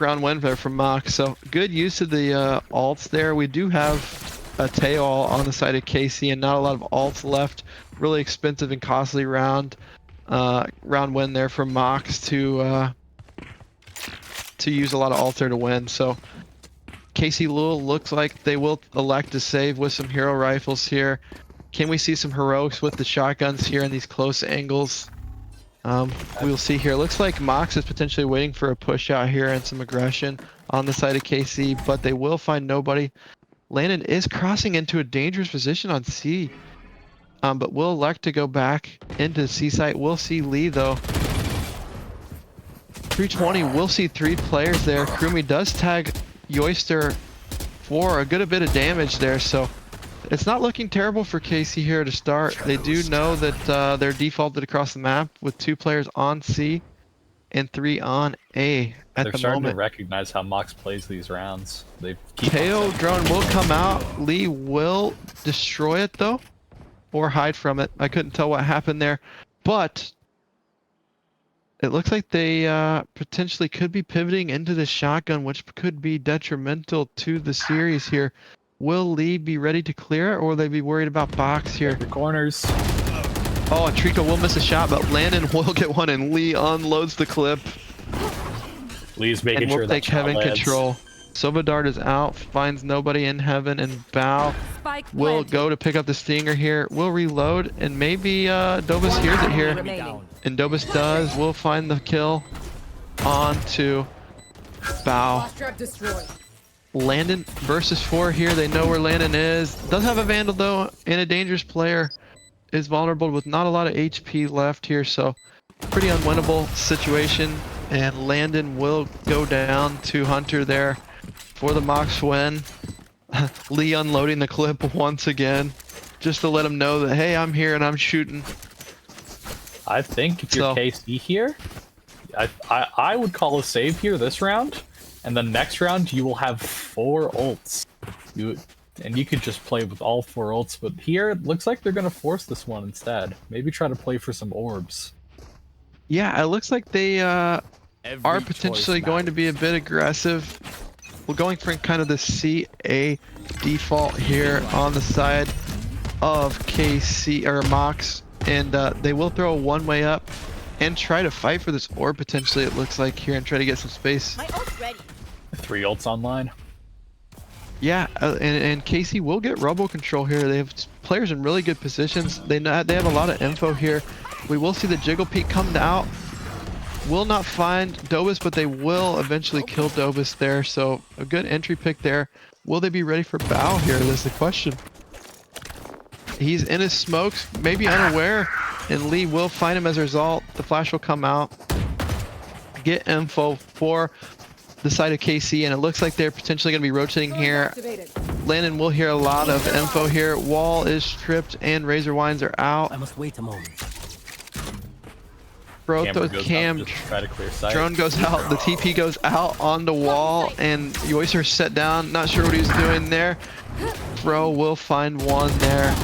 round win there from Mox. So good use of the alts there. We do have a Teo on the side of KC and not a lot of alts left. Really expensive and costly round win there from Mox to use a lot of alts there to win. So KC Lul looks like they will elect to save with some hero rifles here. Can we see some heroics with the shotguns here in these close angles? We'll see here. Looks like Mox is potentially waiting for a push out here and some aggression on the side of KC, but they will find nobody. Landon is crossing into a dangerous position on C, but will elect to go back into C site. We'll see Lee though. 320, we'll see 3 players there. Kurumi does tag Yoister for a good bit of damage there, so it's not looking terrible for KC here to start. They do know that they're defaulted across the map with 2 players on C and 3 on A at the moment. They're starting to recognize how Mox plays these rounds. Teo drone will come out. Lee will destroy it though, or hide from it. I couldn't tell what happened there, but it looks like they potentially could be pivoting into the shotgun, which could be detrimental to the series here. Will Lee be ready to clear it, or will they be worried about box here? The corners. Oh, and Trico will miss a shot, but Landon will get one, and Lee unloads the clip. Lee's making and sure we'll that take heaven control. Sovadart is out, finds nobody in heaven, and Bao will go to pick up the stinger here. We'll reload, and maybe Duchess hears it here. And Duchess does. We'll find the kill onto Bao. Landon versus 4 here. They know where Landon is. Does have a Vandal though, and a dangerous player. Is vulnerable with not a lot of HP left here, so pretty unwinnable situation. And Landon will go down to Hunter there for the MOX win. Lee unloading the clip once again, just to let him know that, hey, I'm here and I'm shooting. I think if you're KC here, I would call a save here this round, and then next round you will have 4 ults. And you could just play with all 4 ults, but here it looks like they're going to force this one instead. Maybe try to play for some orbs. Yeah, it looks like they are potentially going to be a bit aggressive. We're going for kind of the CA default here on the side of KC or MOX, and they will throw a one-way up and try to fight for this orb potentially, it looks like here, and try to get some space. My ult's ready. 3 ults online. Yeah, and KC will get robo control here. They have players in really good positions. They have a lot of info here. We will see the Jiggle Peak come out. Will not find Duchess, but they will eventually kill Duchess there. So a good entry pick there. Will they be ready for Bow here? That's the question. He's in his smokes, maybe unaware, and Lee will find him as a result. The flash will come out. Get info for the side of KC, and it looks like they're potentially going to be rotating here. Landon will hear a lot of info here. Wall is stripped and Razor Wines are out. I must wait a moment. Drone goes out, the TP goes out on the wall, and Yoiser set down. Not sure what he's doing there. Bro will find one there.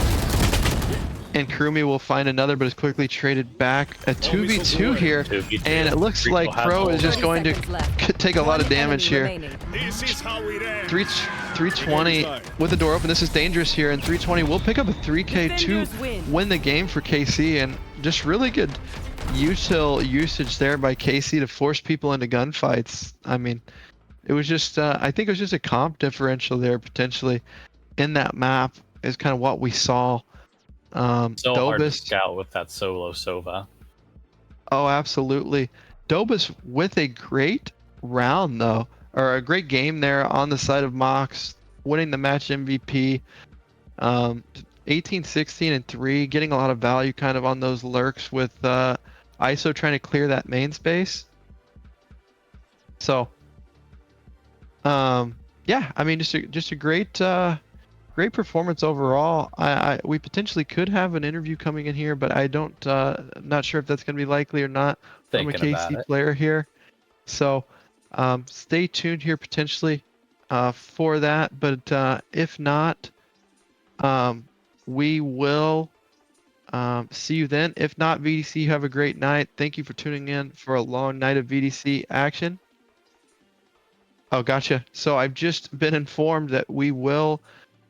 And Kurumi will find another, but is quickly traded back. A 2v2 here, and it looks like Pro is just going to take a lot of damage here. 320 with the door open. This is dangerous here, and 320 will pick up a 3k to win the game for KC, and just really good util usage there by KC to force people into gunfights. I mean, it was just, I think it was just a comp differential there potentially in that map is kind of what we saw. So hard to scout with that solo Sova. Oh, absolutely. Duchess with a great round though, or a great game there on the side of MOX, winning the match MVP. 18, 16, and 3, getting a lot of value kind of on those lurks with ISO trying to clear that main space. So, yeah, I mean, just a great great performance overall. We potentially could have an interview coming in here, but I don't, not sure if that's going to be likely or not from a KC player here. So stay tuned here potentially for that. But if not, we will see you then. If not, VDC, have a great night. Thank you for tuning in for a long night of VDC action. Oh, gotcha. So I've just been informed that we will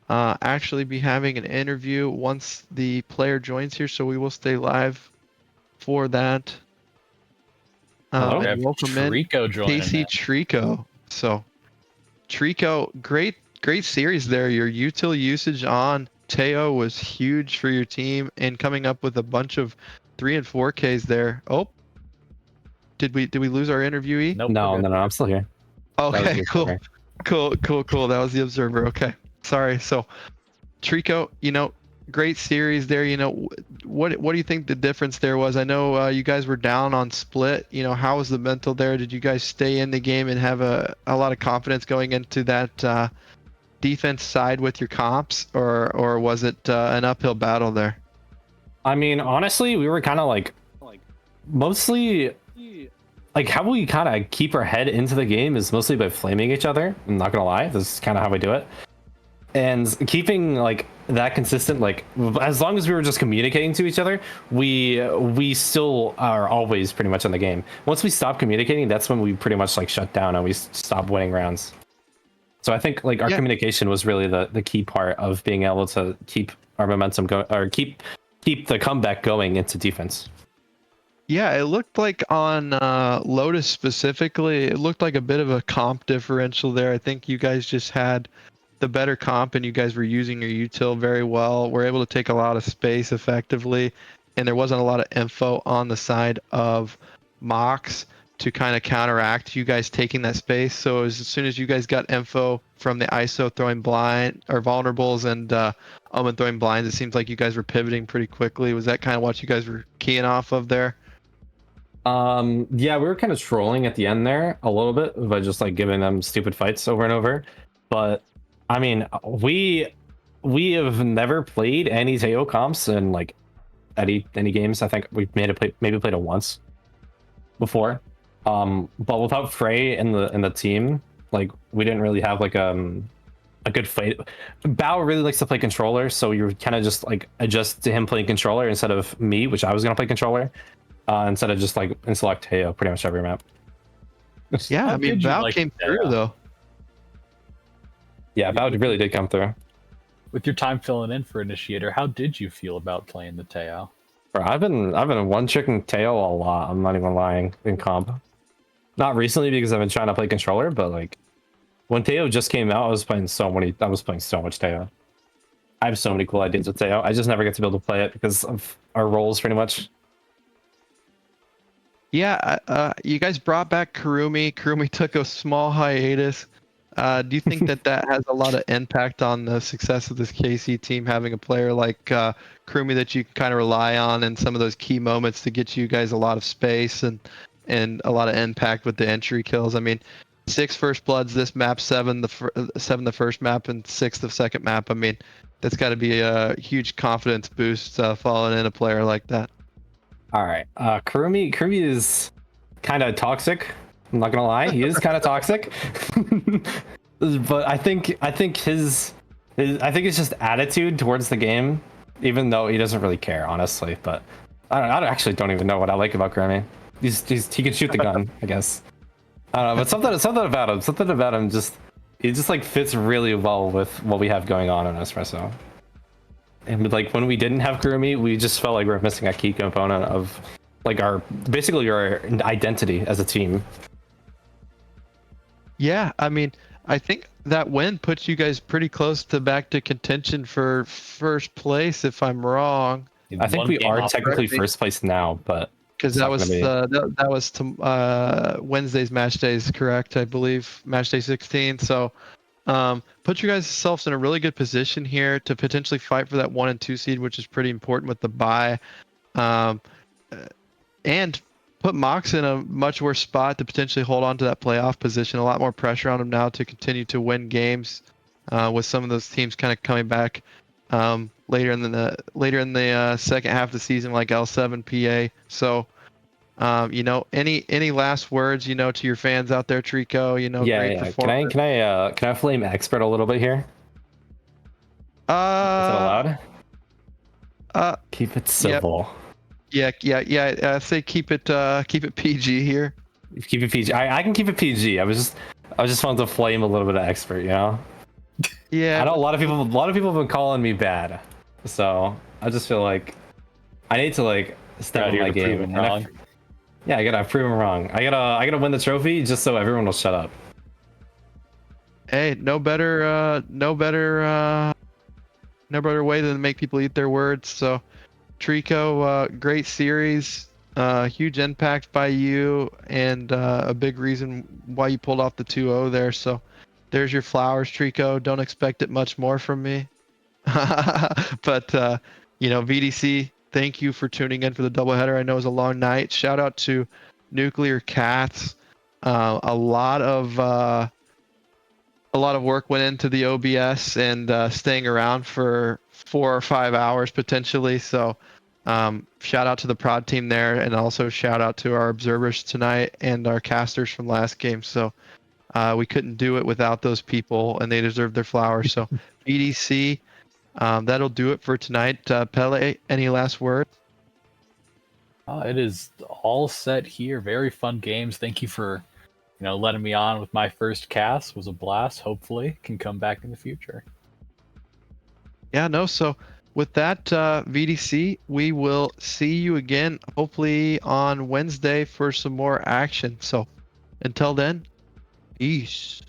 actually be having an interview once the player joins here, so we will stay live for that. Welcome in KC Trico. So Trico, great series there. Your util usage on Teo was huge for your team, and coming up with a bunch of 3 and 4Ks there. Oh, did we lose our interviewee? Nope, no, I'm still here. Okay, cool. That was the observer. Okay. Sorry. So, Trico, great series there. What do you think the difference there was? I know you guys were down on split. How was the mental there? Did you guys stay in the game and have a lot of confidence going into that defense side with your comps, or was it an uphill battle there? I mean, honestly, we were kind of like mostly like how we kind of keep our head into the game is mostly by flaming each other. I'm not gonna lie, this is kind of how we do it. And keeping like that consistent, like as long as we were just communicating to each other, we still are always pretty much in the game. Once we stop communicating, that's when we pretty much like shut down and we stop winning rounds. So I think like our communication was really the key part of being able to keep our momentum going, or keep the comeback going into defense. Yeah, it looked like on Lotus specifically, it looked like a bit of a comp differential there. I think you guys just had the better comp, and you guys were using your util very well. We're able to take a lot of space effectively, and there wasn't a lot of info on the side of MOX. to kind of counteract you guys taking that space. So as soon as you guys got info from the ISO throwing blind or vulnerables and Omen throwing blinds, it seems like you guys were pivoting pretty quickly. Was that kind of what you guys were keying off of there? Yeah, we were kind of trolling at the end there a little bit by just like giving them stupid fights over and over. But I mean, we have never played any Teo comps in like any games. I think we've maybe played it once before. But without Frey in the team, like we didn't really have like a good fight. Bao really likes to play controller, so you're kind of just like adjust to him playing controller instead of me, which I was gonna play controller, instead of just like in select Teo pretty much every map. Yeah, I mean Bao came through though. Yeah, Bao really did come through. With your time filling in for Initiator, how did you feel about playing the Teo? Bro, I've been one-tricking Teo a lot. I'm not even lying in comp. Not recently because I've been trying to play controller, but like when Teo just came out, I was playing so much Teo. I have so many cool ideas with Teo. I just never get to be able to play it because of our roles pretty much. Yeah, you guys brought back Kurumi. Kurumi took a small hiatus. Do you think that has a lot of impact on the success of this KC team, having a player like Kurumi that you can kind of rely on in some of those key moments to get you guys a lot of space and a lot of impact with the entry kills? I mean, 6 first bloods this map, 7 the first map, and 6 the second map. I mean, that's got to be a huge confidence boost following in a player like that. All right, Kurumi is kind of toxic. I'm not gonna lie, he is kind of toxic. But I think his it's just attitude towards the game, even though he doesn't really care, honestly. But I actually don't even know what I like about Kurumi. He can shoot the gun, I guess. I don't know, but something about him he just like fits really well with what we have going on in Espresso. And like when we didn't have Kurumi, we just felt like we were missing a key component of like basically our identity as a team. Yeah, I mean, I think that win puts you guys pretty close to back to contention for first place, if I'm wrong. I think we are technically first place now, but because that was Wednesday's match days, correct? I believe match day 16. So put you guys selves in a really good position here to potentially fight for that 1 and 2 seed, which is pretty important with the bye, and put MOX in a much worse spot to potentially hold on to that playoff position. A lot more pressure on him now to continue to win games, with some of those teams kind of coming back later in the second half of the season, like L7 PA. So any last words to your fans out there, Trico? Great performance. Can I flame expert a little bit here? Is that allowed? Keep it civil. Yep. Yeah. Say keep it PG here. Keep it PG. I can keep it PG. I was just wanting to flame a little bit of expert, Yeah. I know a lot of people have been calling me bad, so I just feel like I need to like step up my game. I gotta prove him wrong. I gotta win the trophy just so everyone will shut up. Hey, no better way than to make people eat their words. So, Trico, great series, huge impact by you, and a big reason why you pulled off the 2-0 there. So, there's your flowers, Trico. Don't expect it much more from me. But VDC, thank you for tuning in for the doubleheader. I know it was a long night. Shout out to Nuclear Cats. A lot of work went into the OBS and staying around for 4 or 5 hours potentially. So shout out to the prod team there, and also shout out to our observers tonight and our casters from last game. So we couldn't do it without those people, and they deserve their flowers. So BDC, that'll do it for tonight. Pele, any last words? It is all set here. Very fun games. Thank you for letting me on with my first cast. It was a blast. Hopefully can come back in the future. Yeah, no, so with that, VDC, we will see you again hopefully on Wednesday for some more action. So until then, peace.